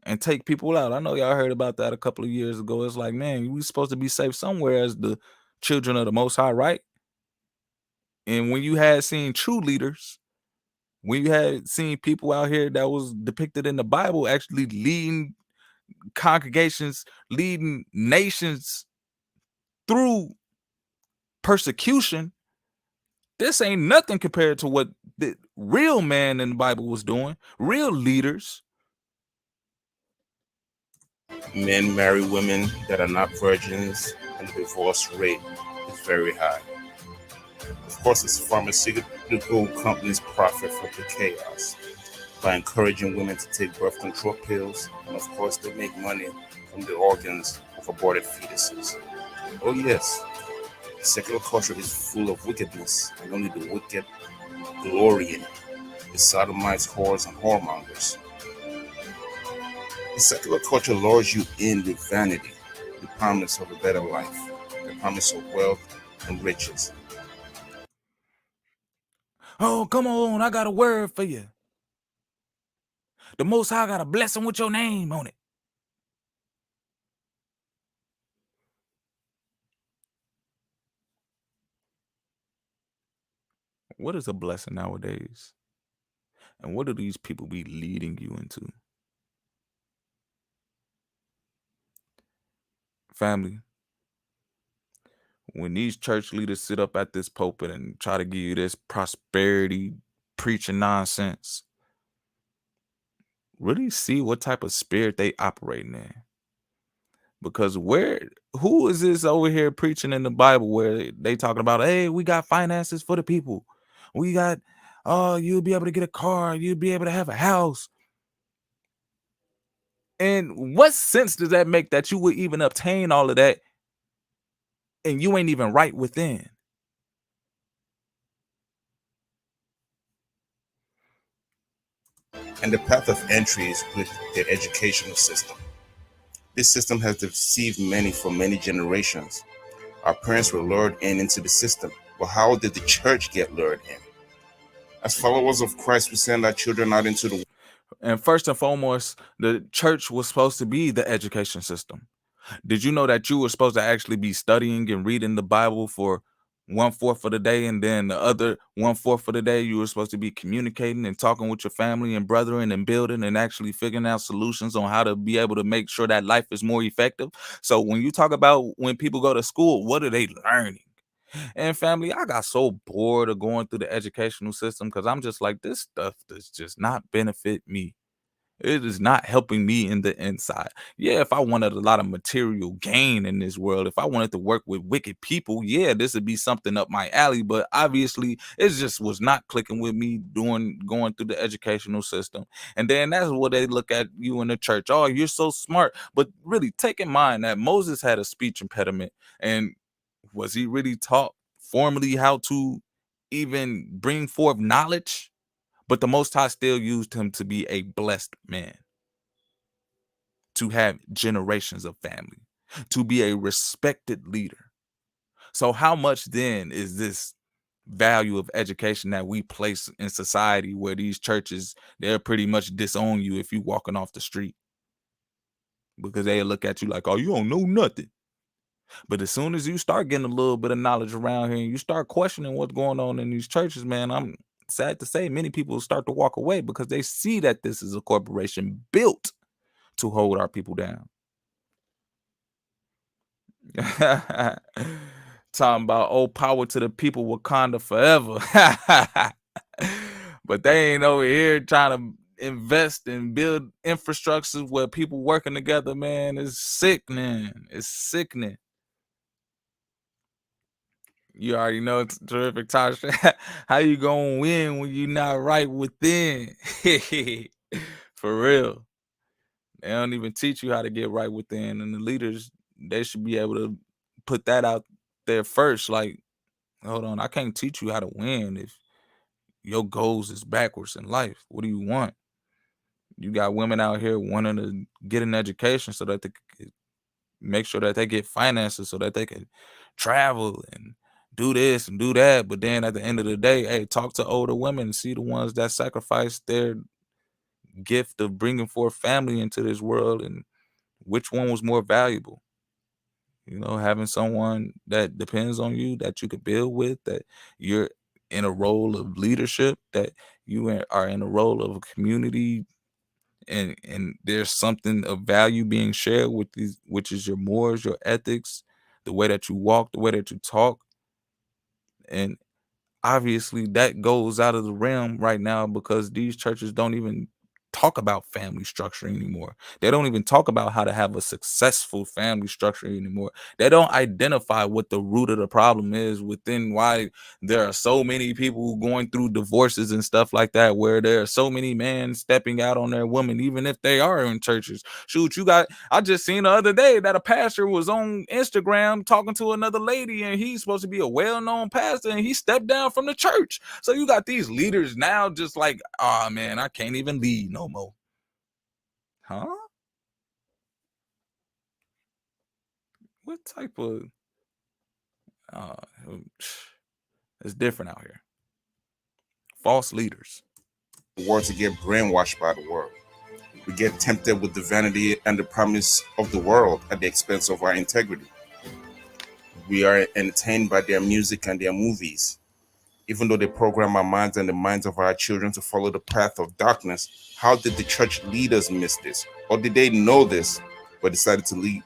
and take people out? I know y'all heard about that a couple of years ago. It's like, man, we supposed to be safe somewhere as the children of the Most High, right? And when you had seen true leaders, when you had seen people out here that was depicted in the Bible actually leading congregations, leading nations through persecution, this ain't nothing compared to what the real man in the Bible was doing. Real leaders. Men marry women that are not virgins, and the divorce rate is very high. Of course, it's pharmaceutical companies profit from the chaos by encouraging women to take birth control pills, and of course, they make money from the organs of aborted fetuses. Oh yes, secular culture is full of wickedness, and only the wicked glory in it. The sodomites, whores, and whoremongers. The secular culture lures you in with vanity, the promise of a better life, the promise of wealth and riches. Oh, come on, I got a word for you. The Most High got a blessing with your name on it. What is a blessing nowadays? And what do these people be leading you into? Family, when these church leaders sit up at this pulpit and try to give you this prosperity preaching nonsense, really see what type of spirit they operating in. Because who is this over here preaching in the Bible where they talking about, hey, we got finances for the people. We got, you'll be able to get a car. You'll be able to have a house. And what sense does that make that you would even obtain all of that and you ain't even right within? And the path of entry is with their educational system. This system has deceived many for many generations. Our parents were lured in into the system, but how did the church get lured in? As followers of Christ, we send our children out into the And first and foremost, the church was supposed to be the education system. Did you know that you were supposed to actually be studying and reading the Bible for 1/4 of the day, and then the other 1/4 of the day you were supposed to be communicating and talking with your family and brethren and building and actually figuring out solutions on how to be able to make sure that life is more effective? So when you talk about when people go to school, what are they learning? And family, I got so bored of going through the educational system because I'm just like, this stuff does just not benefit me. It is not helping me in the inside. Yeah, if I wanted a lot of material gain in this world, if I wanted to work with wicked people, yeah, this would be something up my alley. But obviously, it just was not clicking with me doing going through the educational system. And then that's what they look at you in the church. Oh, you're so smart. But really, take in mind that Moses had a speech impediment. And was he really taught formally how to even bring forth knowledge? But the Most High still used him to be a blessed man, to have generations of family, to be a respected leader. So, how much then is this value of education that we place in society where these churches, they'll pretty much disown you if you walking off the street because they look at you like, oh, you don't know nothing. But as soon as you start getting a little bit of knowledge around here and you start questioning what's going on in these churches, man, I'm sad to say many people start to walk away because they see that this is a corporation built to hold our people down. Talking about old power to the people, Wakanda forever. But they ain't over here trying to invest and build infrastructures where people working together, man. It's sickening. It's sickening. You already know it's terrific, Tasha. How you gonna win when you not right within? For real. They don't even teach you how to get right within. And the leaders, they should be able to put that out there first. Like, hold on, I can't teach you how to win if your goals is backwards in life. What do you want? You got women out here wanting to get an education so that they could make sure that they get finances so that they can travel and do this and do that. But then at the end of the day, hey, talk to older women, see the ones that sacrifice their gift of bringing forth family into this world and which one was more valuable. You know, having someone that depends on you, that you could build with, that you're in a role of leadership, that you are in a role of a community, and there's something of value being shared with these, which is your morals, your ethics, the way that you walk, the way that you talk. And obviously that goes out of the realm right now because these churches don't even talk about family structure anymore. They don't even talk about how to have a successful family structure anymore. They don't identify what the root of the problem is within why there are so many people going through divorces and stuff like that, where there are so many men stepping out on their women, even if they are in churches. Shoot, I just seen the other day that a pastor was on Instagram talking to another lady, and he's supposed to be a well-known pastor, and he stepped down from the church. So you got these leaders now just like, oh man, I can't even lead no more. Huh? What type of uh it's different out here. False leaders. world to get brainwashed by the world. We get tempted with the vanity and the promise of the world at the expense of our integrity. We are entertained by their music and their movies. Even though they program our minds and the minds of our children to follow the path of darkness, how did the church leaders miss this? Or did they know this but decided to lead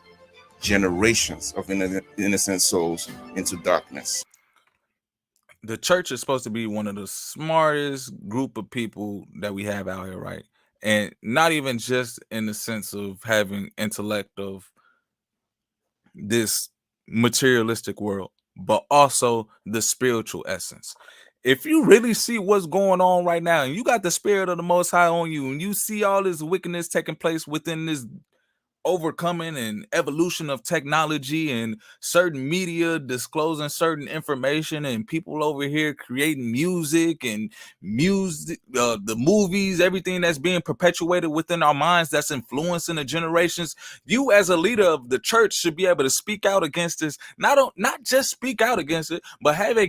generations of innocent souls into darkness? The church is supposed to be one of the smartest group of people that we have out here, right? And not even just in the sense of having intellect of this materialistic world, but also the spiritual essence. If you really see what's going on right now, and you got the spirit of the Most High on you, and you see all this wickedness taking place within this overcoming and evolution of technology and certain media disclosing certain information, and people over here creating music and the movies, everything that's being perpetuated within our minds that's influencing the generations. You as a leader of the church should be able to speak out against this. Not just speak out against it, but have a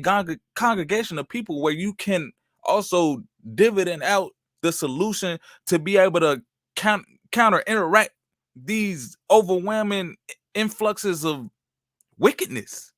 congregation of people where you can also dividend out the solution to be able to counter interact these overwhelming influxes of wickedness.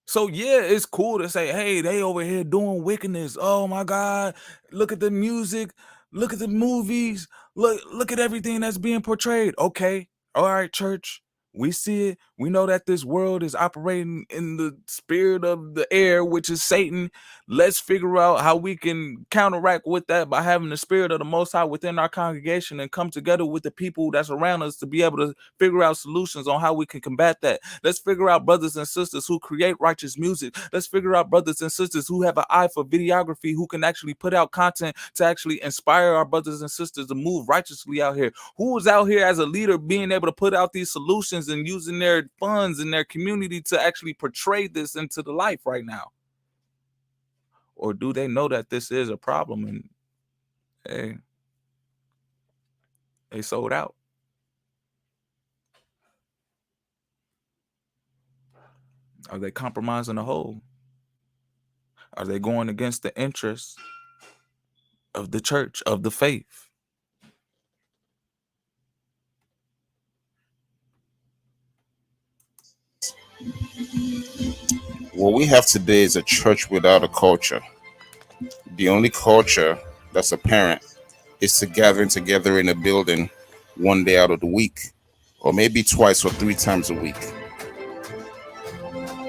So yeah, it's cool to say, hey, they over here doing wickedness. Oh my God, look at the music, look at the movies, look at everything that's being portrayed. Okay, all right, church. We see it. We know that this world is operating in the spirit of the air, which is Satan. Let's figure out how we can counteract with that by having the spirit of the Most High within our congregation and come together with the people that's around us to be able to figure out solutions on how we can combat that. Let's figure out brothers and sisters who create righteous music. Let's figure out brothers and sisters who have an eye for videography, who can actually put out content to actually inspire our brothers and sisters to move righteously out here. Who is out here as a leader being able to put out these solutions and using their funds in their community to actually portray this into the life right now? Or do they know that this is a problem and hey, they sold out? Are they compromising the whole? Are they going against the interests of the church, of the faith? What we have today is a church without a culture. The only culture that's apparent is to gathering together in a building one day out of the week, or maybe twice or three times a week.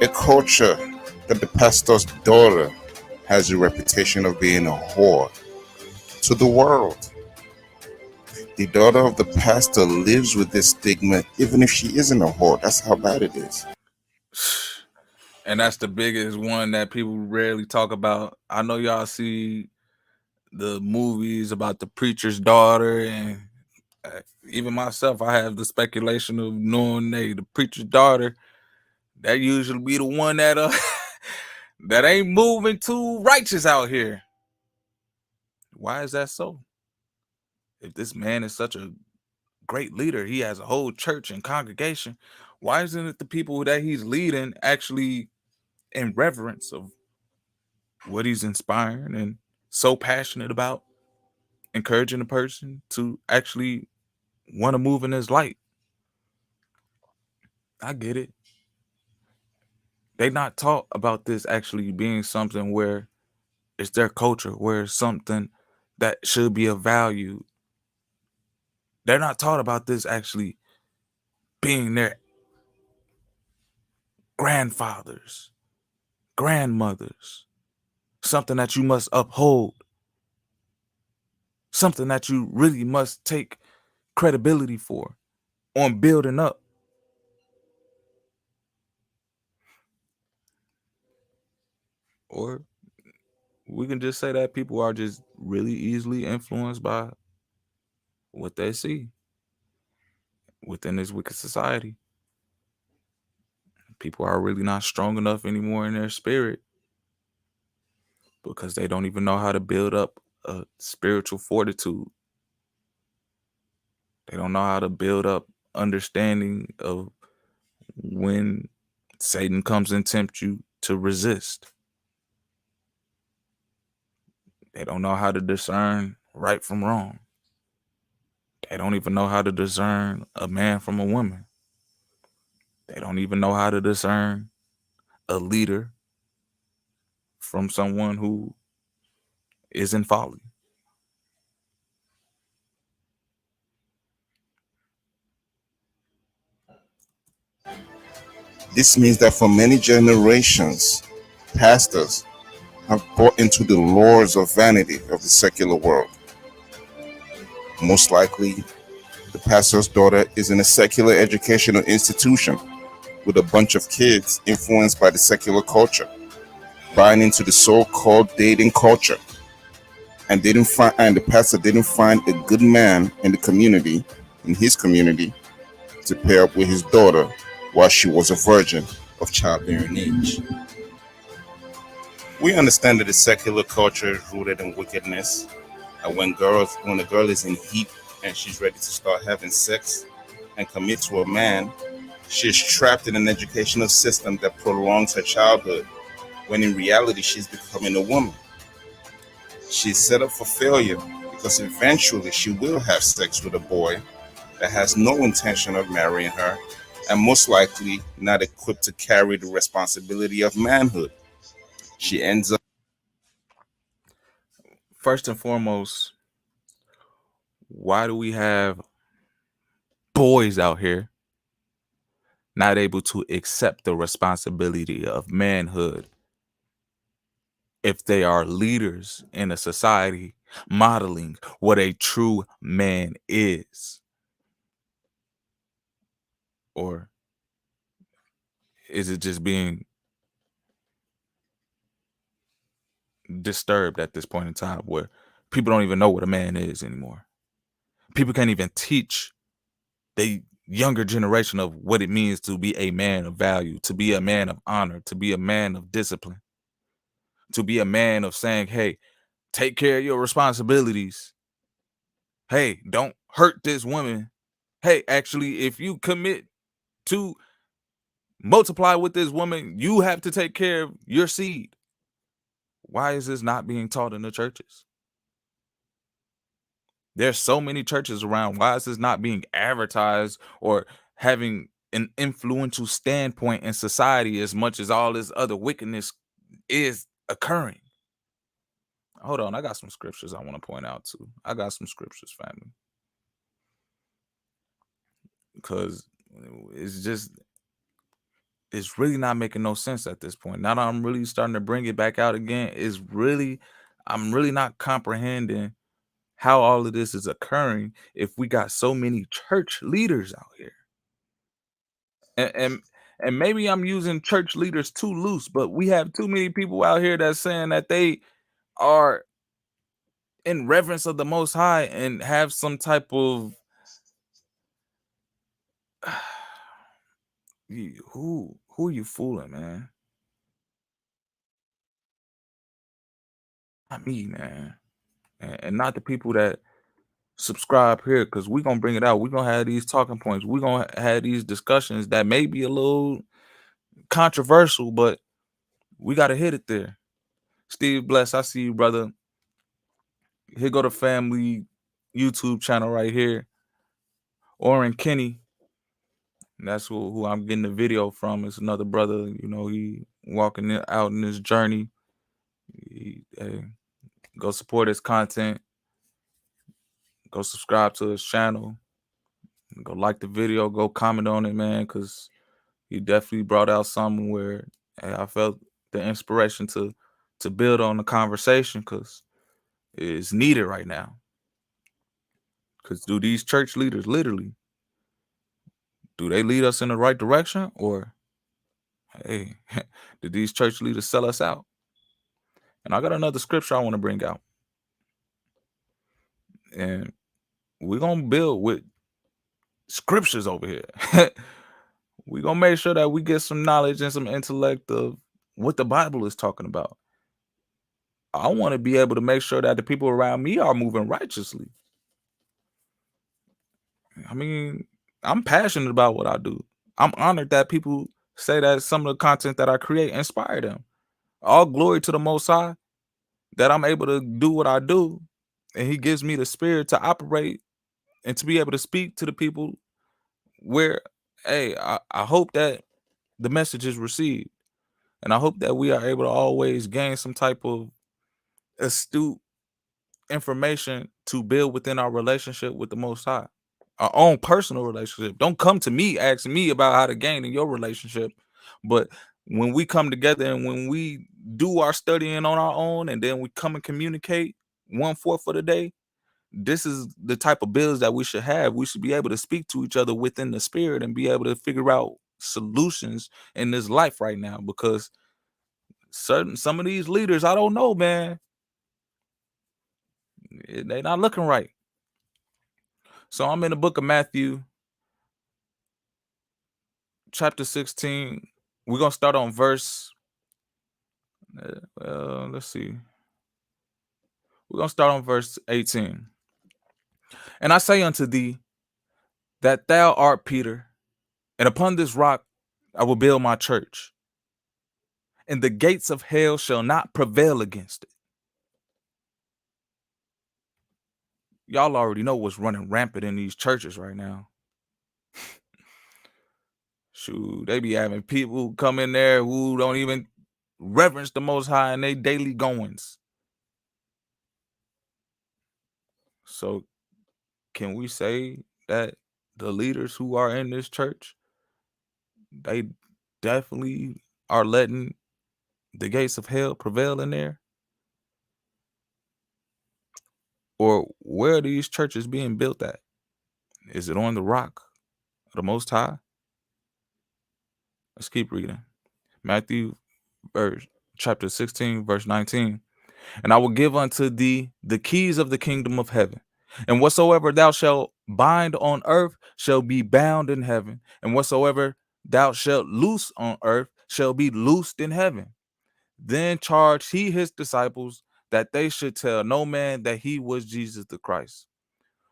A culture that the pastor's daughter has a reputation of being a whore to the world. The daughter of the pastor lives with this stigma even if she isn't a whore. That's how bad it is. And that's the biggest one that people rarely talk about. I know y'all see the movies about the preacher's daughter, and even myself, I have the speculation of knowing the preacher's daughter, that usually be the one that that ain't moving too righteous out here. Why is that so? If this man is such a great leader, he has a whole church and congregation, why isn't it the people that he's leading actually in reverence of what he's inspiring and so passionate about, encouraging a person to actually want to move in his light? I get it. They not taught about this actually being something where it's their culture, where it's something that should be of value. They're not taught about this actually being their grandfathers, grandmothers, something that you must uphold, something that you really must take credibility for on building up. Or we can just say that people are just really easily influenced by what they see within this wicked society. People are really not strong enough anymore in their spirit because they don't even know how to build up a spiritual fortitude. They don't know how to build up understanding of when Satan comes and tempts you to resist. They don't know how to discern right from wrong. They don't even know how to discern a man from a woman. They don't even know how to discern a leader from someone who is in folly. This means that for many generations, pastors have bought into the lures of vanity of the secular world. Most likely, the pastor's daughter is in a secular educational institution with a bunch of kids influenced by the secular culture, buying into the so-called dating culture. And the pastor didn't find a good man in the community in his community to pair up with his daughter while she was a virgin of childbearing age. We understand that the secular culture is rooted in wickedness, and when a girl is in heat and she's ready to start having sex and commit to a man, she's trapped in an educational system that prolongs her childhood, when in reality she's becoming a woman. She's set up for failure because eventually she will have sex with a boy that has no intention of marrying her and most likely not equipped to carry the responsibility of manhood. She ends up. First and foremost, why do we have boys out here not able to accept the responsibility of manhood if they are leaders in a society modeling what a true man is? Or is it just being disturbed at this point in time where people don't even know what a man is anymore? People can't even teach the younger generation of what it means to be a man of value, to be a man of honor, to be a man of discipline, to be a man of saying, hey, take care of your responsibilities. Hey, don't hurt this woman. Hey, actually, if you commit to multiply with this woman, you have to take care of your seed. Why is this not being taught in the churches? There's so many churches around. Why is this not being advertised or having an influential standpoint in society as much as all this other wickedness is occurring? Hold on, I got some scriptures I want to point out too. I got some scriptures, family, because it's really not making no sense at this point. Now that I'm really starting to bring it back out again, I'm really not comprehending how all of this is occurring if we got so many church leaders out here. And and maybe I'm using church leaders too loose, but we have too many people out here that's saying that they are in reverence of the Most High and have some type of who are you fooling, man? Not me, man, and not the people that subscribe here, because we're gonna bring it out. We're gonna have these talking points. We're gonna have these discussions that may be a little controversial, but we gotta hit it there. Steve Bless, I see you, brother. Here go the family YouTube channel right here. Oren Kenny, that's who I'm getting the video from. It's another brother, he walking out in his journey. Hey, go support his content. Go subscribe to his channel. Go like the video. Go comment on it, man, because he definitely brought out something where I felt the inspiration to build on the conversation, because it's needed right now. Because do these church leaders literally, do they lead us in the right direction, or hey, did these church leaders sell us out? And I got another scripture I want to bring out, and we're gonna build with scriptures over here. We're gonna make sure that we get some knowledge and some intellect of what the Bible is talking about. I want to be able to make sure that the people around me are moving righteously. I mean, I'm passionate about what I do. I'm honored that people say that some of the content that I create inspire them. All glory to the Most High that I'm able to do what I do, and He gives me the spirit to operate and to be able to speak to the people where, hey, I hope that the message is received, and I hope that we are able to always gain some type of astute information to build within our relationship with the Most High, our own personal relationship. Don't come to me asking me about how to gain in your relationship, but when we come together and when we do our studying on our own, and then we come and communicate 1/4 of the day, this is the type of bills that we should have. We should be able to speak to each other within the spirit and be able to figure out solutions in this life right now, because some of these leaders, I don't know, man, they not looking right. So I'm in the book of Matthew, chapter 16. We're going to start on verse, let's see. We're going to start on verse 18. And I say unto thee that thou art Peter, and upon this rock I will build my church, and the gates of hell shall not prevail against it. Y'all already know what's running rampant in these churches right now. Shoot, they be having people come in there who don't even reverence the Most High in their daily goings. So can we say that the leaders who are in this church, they definitely are letting the gates of hell prevail in there? Or where are these churches being built at? Is it on the rock of the Most High? Let's keep reading. Matthew chapter 16, verse 19. And I will give unto thee the keys of the kingdom of heaven. And whatsoever thou shalt bind on earth shall be bound in heaven. And whatsoever thou shalt loose on earth shall be loosed in heaven. Then charged he his disciples that they should tell no man that he was Jesus the Christ.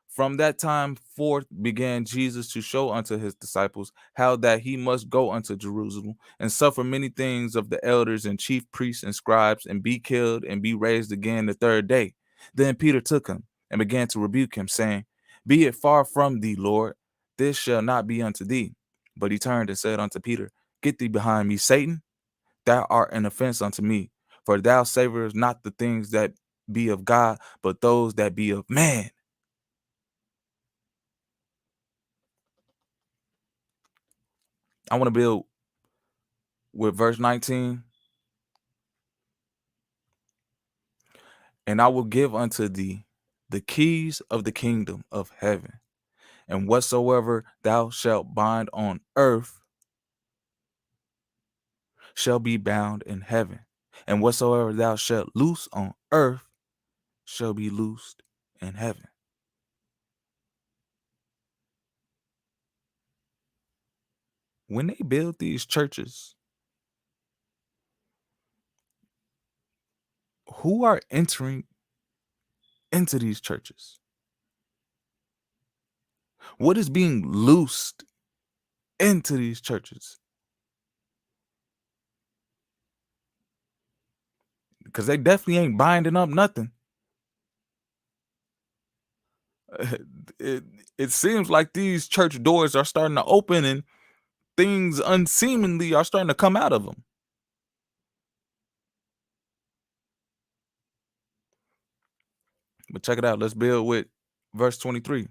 From that time forth began Jesus to show unto his disciples how that he must go unto Jerusalem and suffer many things of the elders and chief priests and scribes, and be killed and be raised again the third day. Then Peter took him and began to rebuke him, saying, Be it far from thee, Lord, this shall not be unto thee. But he turned and said unto Peter, Get thee behind me, Satan. Thou art an offense unto me, for thou savorest not the things that be of God, but those that be of man. I want to build with verse 19. And I will give unto thee the keys of the kingdom of heaven. And whatsoever thou shalt bind on earth shall be bound in heaven. And whatsoever thou shalt loose on earth shall be loosed in heaven. When they build these churches, who are entering into these churches? What is being loosed into these churches? Because they definitely ain't binding up nothing. It seems like these church doors are starting to open and things unseemingly are starting to come out of them. But check it out. Let's build with verse 23.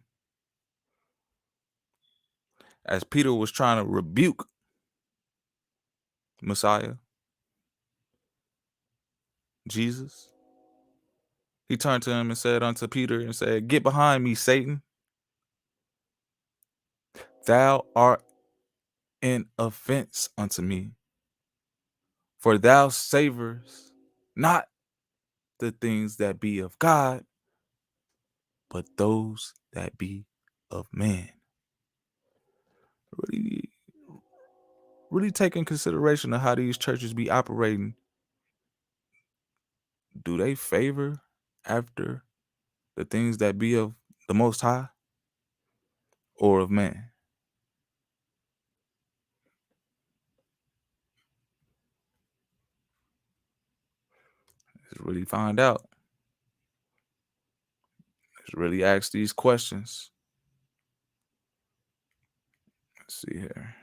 As Peter was trying to rebuke Messiah, Jesus, he turned to him and said unto Peter and said, Get behind me, Satan. Thou art an offense unto me, for thou savorest not the things that be of God, but those that be of man. Really take in consideration of how these churches be operating. Do they favor after the things that be of the Most High or of man? Let's really find out. Let's really ask these questions. Let's see here.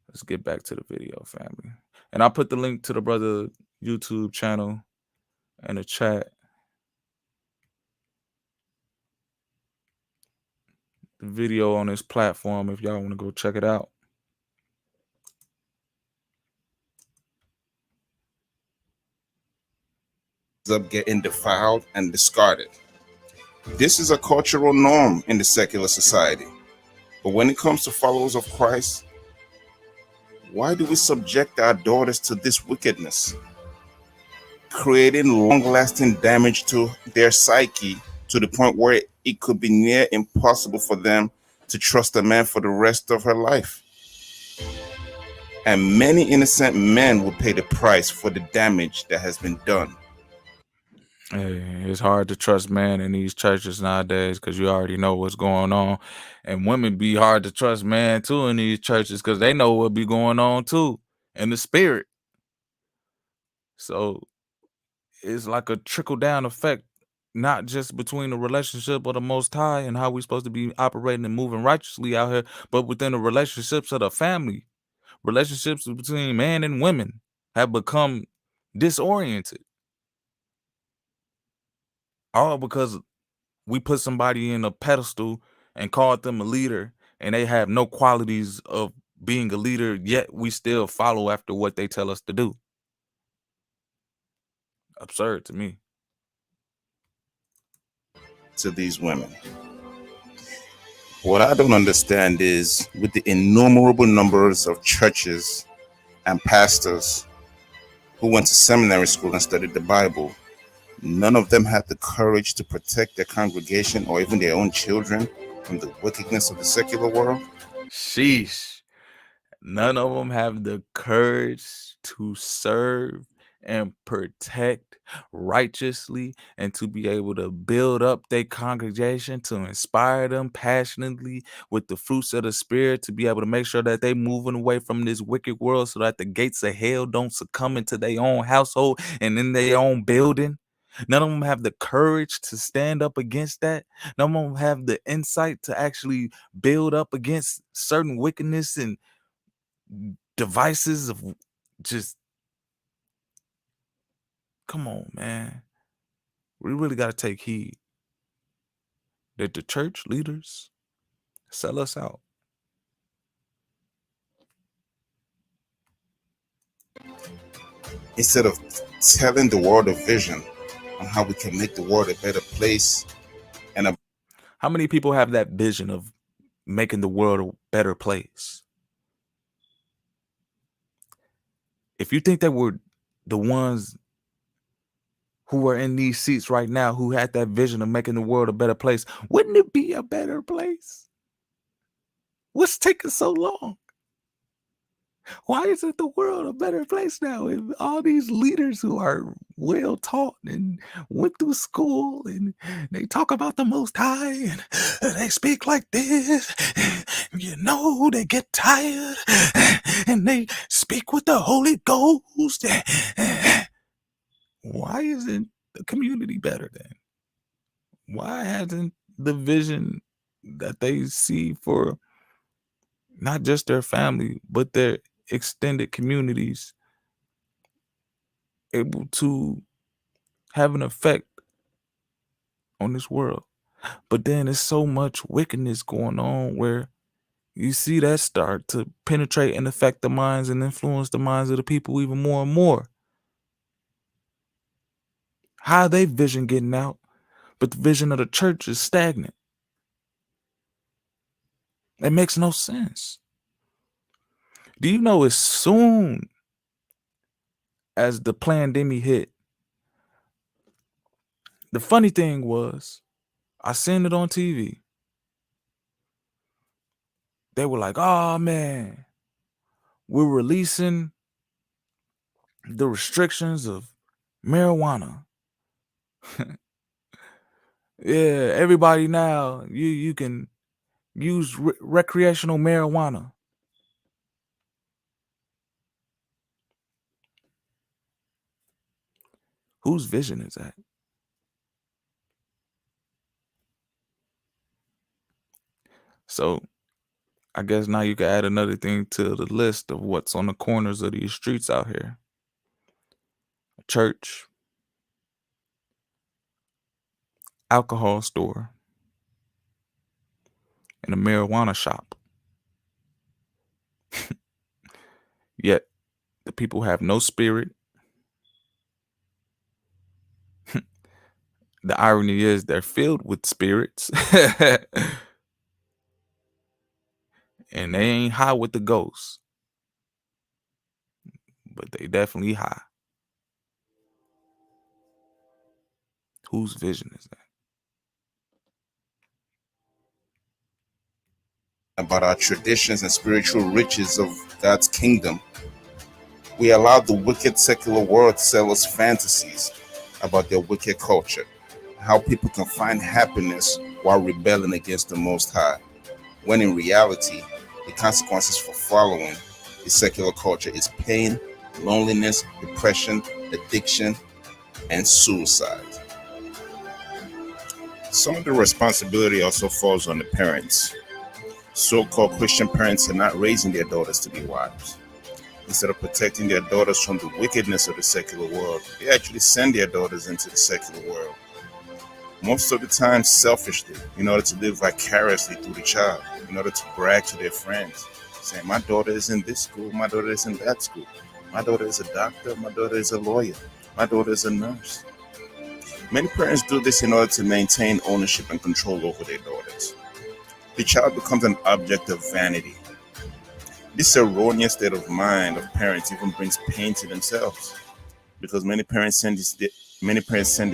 Let's get back to the video, family. And I'll put the link to the brother YouTube channel in the chat. The video on this platform if y'all want to go check it out. Up getting defiled and discarded. This is a cultural norm in the secular society. But when it comes to followers of Christ, why do we subject our daughters to this wickedness, creating long-lasting damage to their psyche to the point where it could be near impossible for them to trust a man for the rest of her life. And many innocent men will pay the price for the damage that has been done. Hey, it's hard to trust man in these churches nowadays because you already know what's going on. And women be hard to trust man too in these churches because they know what be going on too in the spirit. So it's like a trickle down effect, not just between the relationship of the Most High and how we supposed to be operating and moving righteously out here, but within the relationships of the family. Relationships between man and women have become disoriented, all because we put somebody in a pedestal and called them a leader, and they have no qualities of being a leader, yet we still follow after what they tell us to do. Absurd to me. To these women, what I don't understand is with the innumerable numbers of churches and pastors who went to seminary school and studied the Bible, none of them had the courage to protect their congregation or even their own children from the wickedness of the secular world. Sheesh. None of them have the courage to serve and protect righteously and to be able to build up their congregation, to inspire them passionately with the fruits of the spirit, to be able to make sure that they moving away from this wicked world so that the gates of hell don't succumb into their own household and in their own building. None of them have the courage to stand up against that. None of them have the insight to actually build up against certain wickedness and devices of just, come on, man. We really got to take heed that the church leaders sell us out. Instead of telling the world a vision on how we can make the world a better place and a How many people have that vision of making the world a better place? If you think that we're the ones who are in these seats right now who had that vision of making the world a better place, wouldn't it be a better place? What's taking so long? Why isn't the world a better place now? If all these leaders who are well taught and went through school and they talk about the Most High and they speak like this, you know, they get tired and they speak with the Holy Ghost. Why isn't the community better then? Why hasn't the vision that they see for not just their family, but their extended communities able to have an effect on this world? But then there's so much wickedness going on where you see that start to penetrate and affect the minds and influence the minds of the people even more and more. How are they vision getting out, but the vision of the church is stagnant? It makes no sense. Do you know as soon as the pandemic hit, the funny thing was, I seen it on TV. They were like, oh man, we're releasing the restrictions of marijuana. Yeah, everybody now, you can use recreational marijuana. Whose vision is that? So I guess now you can add another thing to the list of what's on the corners of these streets out here. A church, alcohol store, and a marijuana shop. Yet the people have no spirit. The irony is they're filled with spirits. And they ain't high with the ghosts, but they definitely high. Whose vision is that? about our traditions and spiritual riches of God's kingdom, we allow the wicked secular world to sell us fantasies about their wicked culture, how people can find happiness while rebelling against the Most High, when in reality, the consequences for following the secular culture is pain, loneliness, depression, addiction, and suicide. Some of the responsibility also falls on the parents. So-called Christian parents are not raising their daughters to be wives. Instead of protecting their daughters from the wickedness of the secular world, they actually send their daughters into the secular world. Most of the time, selfishly, in order to live vicariously through the child, in order to brag to their friends, saying, my daughter is in this school, my daughter is in that school, my daughter is a doctor, my daughter is a lawyer, my daughter is a nurse. Many parents do this in order to maintain ownership and control over their daughters. The child becomes an object of vanity. This erroneous state of mind of parents even brings pain to themselves, because many parents send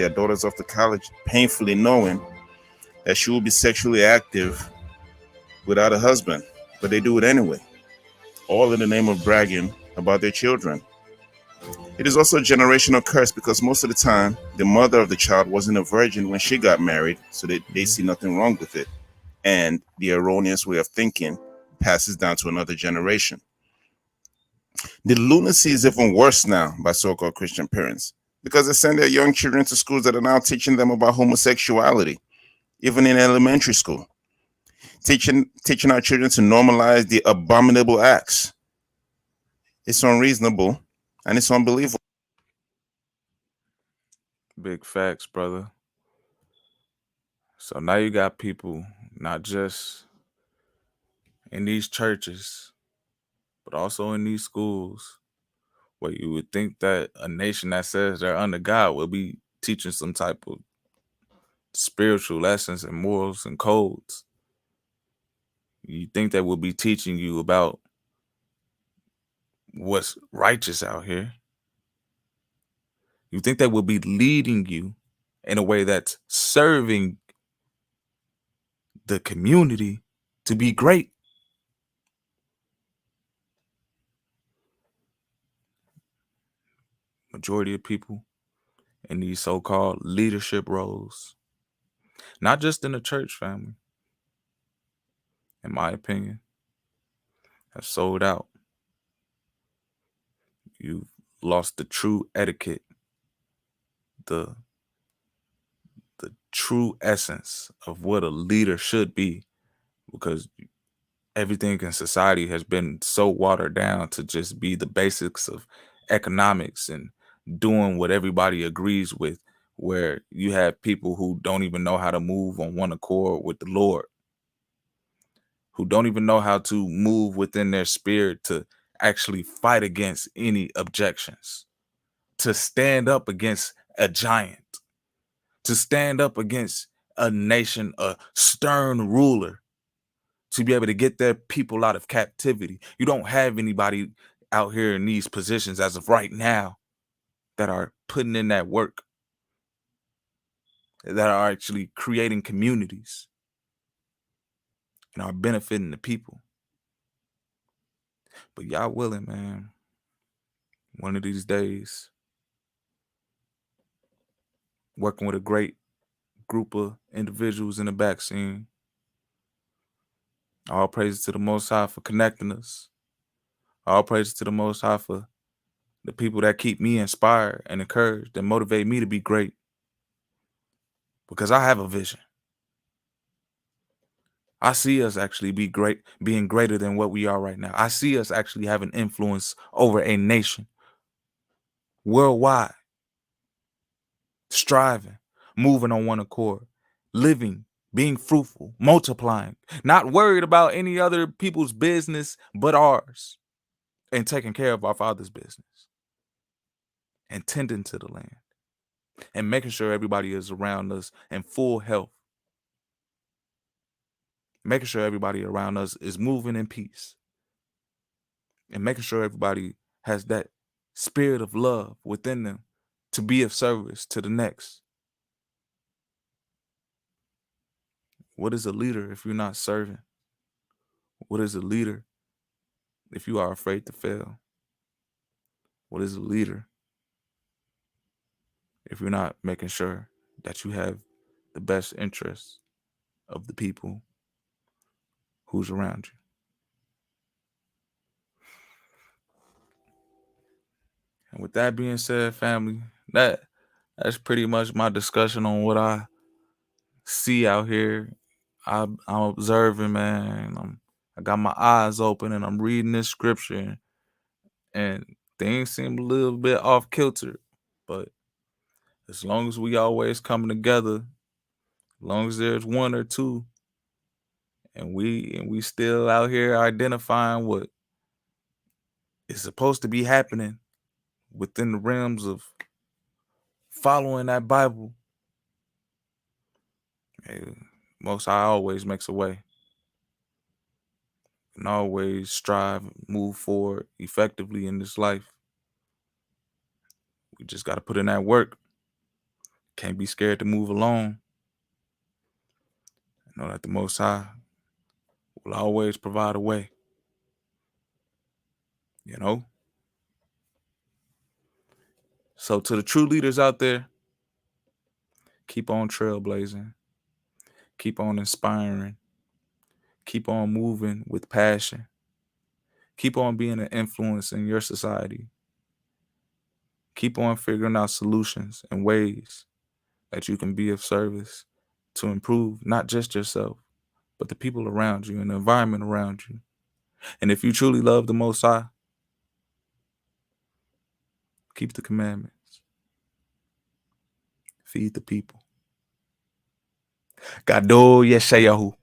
their daughters off to college painfully knowing that she will be sexually active without a husband, but they do it anyway, all in the name of bragging about their children. It is also a generational curse because most of the time, the mother of the child wasn't a virgin when she got married, so they see nothing wrong with it. And the erroneous way of thinking passes down to another generation. The lunacy is even worse now by so-called Christian parents because they send their young children to schools that are now teaching them about homosexuality, even in elementary school, teaching our children to normalize the abominable acts. It's unreasonable and it's unbelievable. Big facts, brother. So now you got people not just in these churches, but also in these schools, where you would think that a nation that says they're under God will be teaching some type of spiritual lessons and morals and codes. You think they will be teaching you about what's righteous out here. You think they will be leading you in a way that's serving the community to be great. Majority of people in these so-called leadership roles, not just in the church family, in my opinion, have sold out. You've lost the true etiquette, the true essence of what a leader should be, because everything in society has been so watered down to just be the basics of economics and doing what everybody agrees with, where you have people who don't even know how to move on one accord with the Lord, who don't even know how to move within their spirit to actually fight against any objections, to stand up against a giant, to stand up against a nation, a stern ruler, to be able to get their people out of captivity. You don't have anybody out here in these positions as of right now that are putting in that work, that are actually creating communities and are benefiting the people. But y'all willing, man, one of these days, working with a great group of individuals in the back scene. All praises to the Most High for connecting us. All praises to the Most High for the people that keep me inspired and encouraged and motivate me to be great. Because I have a vision. I see us actually being greater than what we are right now. I see us actually having influence over a nation worldwide, striving, moving on one accord, living, being fruitful, multiplying, not worried about any other people's business but ours, and taking care of our Father's business, and tending to the land, and making sure everybody is around us in full health, making sure everybody around us is moving in peace, and making sure everybody has that spirit of love within them to be of service to the next. What is a leader if you're not serving? What is a leader if you are afraid to fail? What is a leader if you're not making sure that you have the best interests of the people who's around you? And with that being said, family, that's pretty much my discussion on what I see out here. I'm observing, man. I got my eyes open and I'm reading this scripture, and things seem a little bit off kilter. But as long as we always coming together, as long as there's one or two, and we still out here identifying what is supposed to be happening within the realms of following that Bible, hey, Most High always makes a way. And always strive, move forward effectively in this life. We just got to put in that work. Can't be scared to move along. Know that the Most High will always provide a way. You know? So to the true leaders out there, keep on trailblazing. Keep on inspiring. Keep on moving with passion. Keep on being an influence in your society. Keep on figuring out solutions and ways that you can be of service to improve not just yourself, but the people around you and the environment around you. And if you truly love the Most High, keep the commandments. Feed the people. Gado Yeshayahu.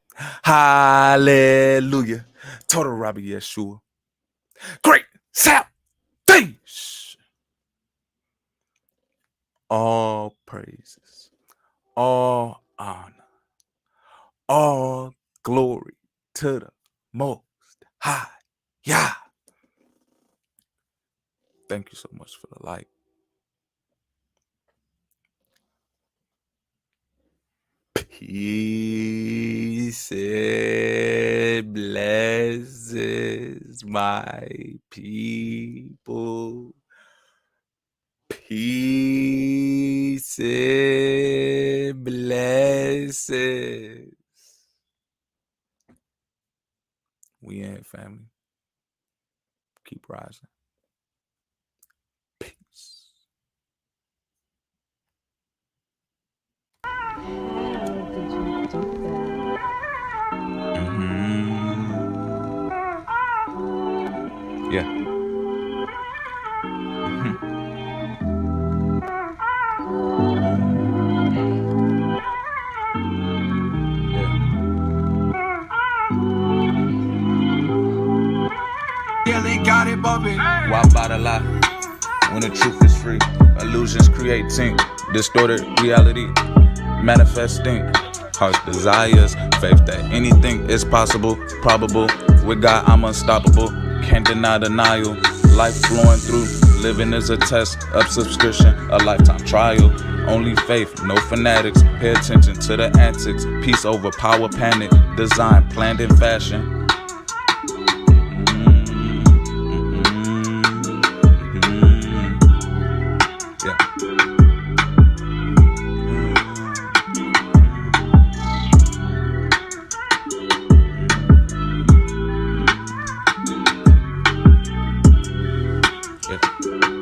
Hallelujah. Total Rabbi Yeshua. Great salvation. All praises, all honor, all glory to the Most High. Yeah. Thank you so much for the light. Peace and blessings, my people. Peace and blessings. We in, family. Keep rising. Peace. How did you do that? Yeah. Yeah, they got it bumping. Why by the lie? When the truth is free, illusions creating distorted reality, manifesting heart's desires, faith that anything is possible, probable. With God, I'm unstoppable. Can't deny denial. Life flowing through, living is a test of subscription, a lifetime trial. Only faith, no fanatics. Pay attention to the antics. Peace over power, panic. Design planned in fashion. Yeah.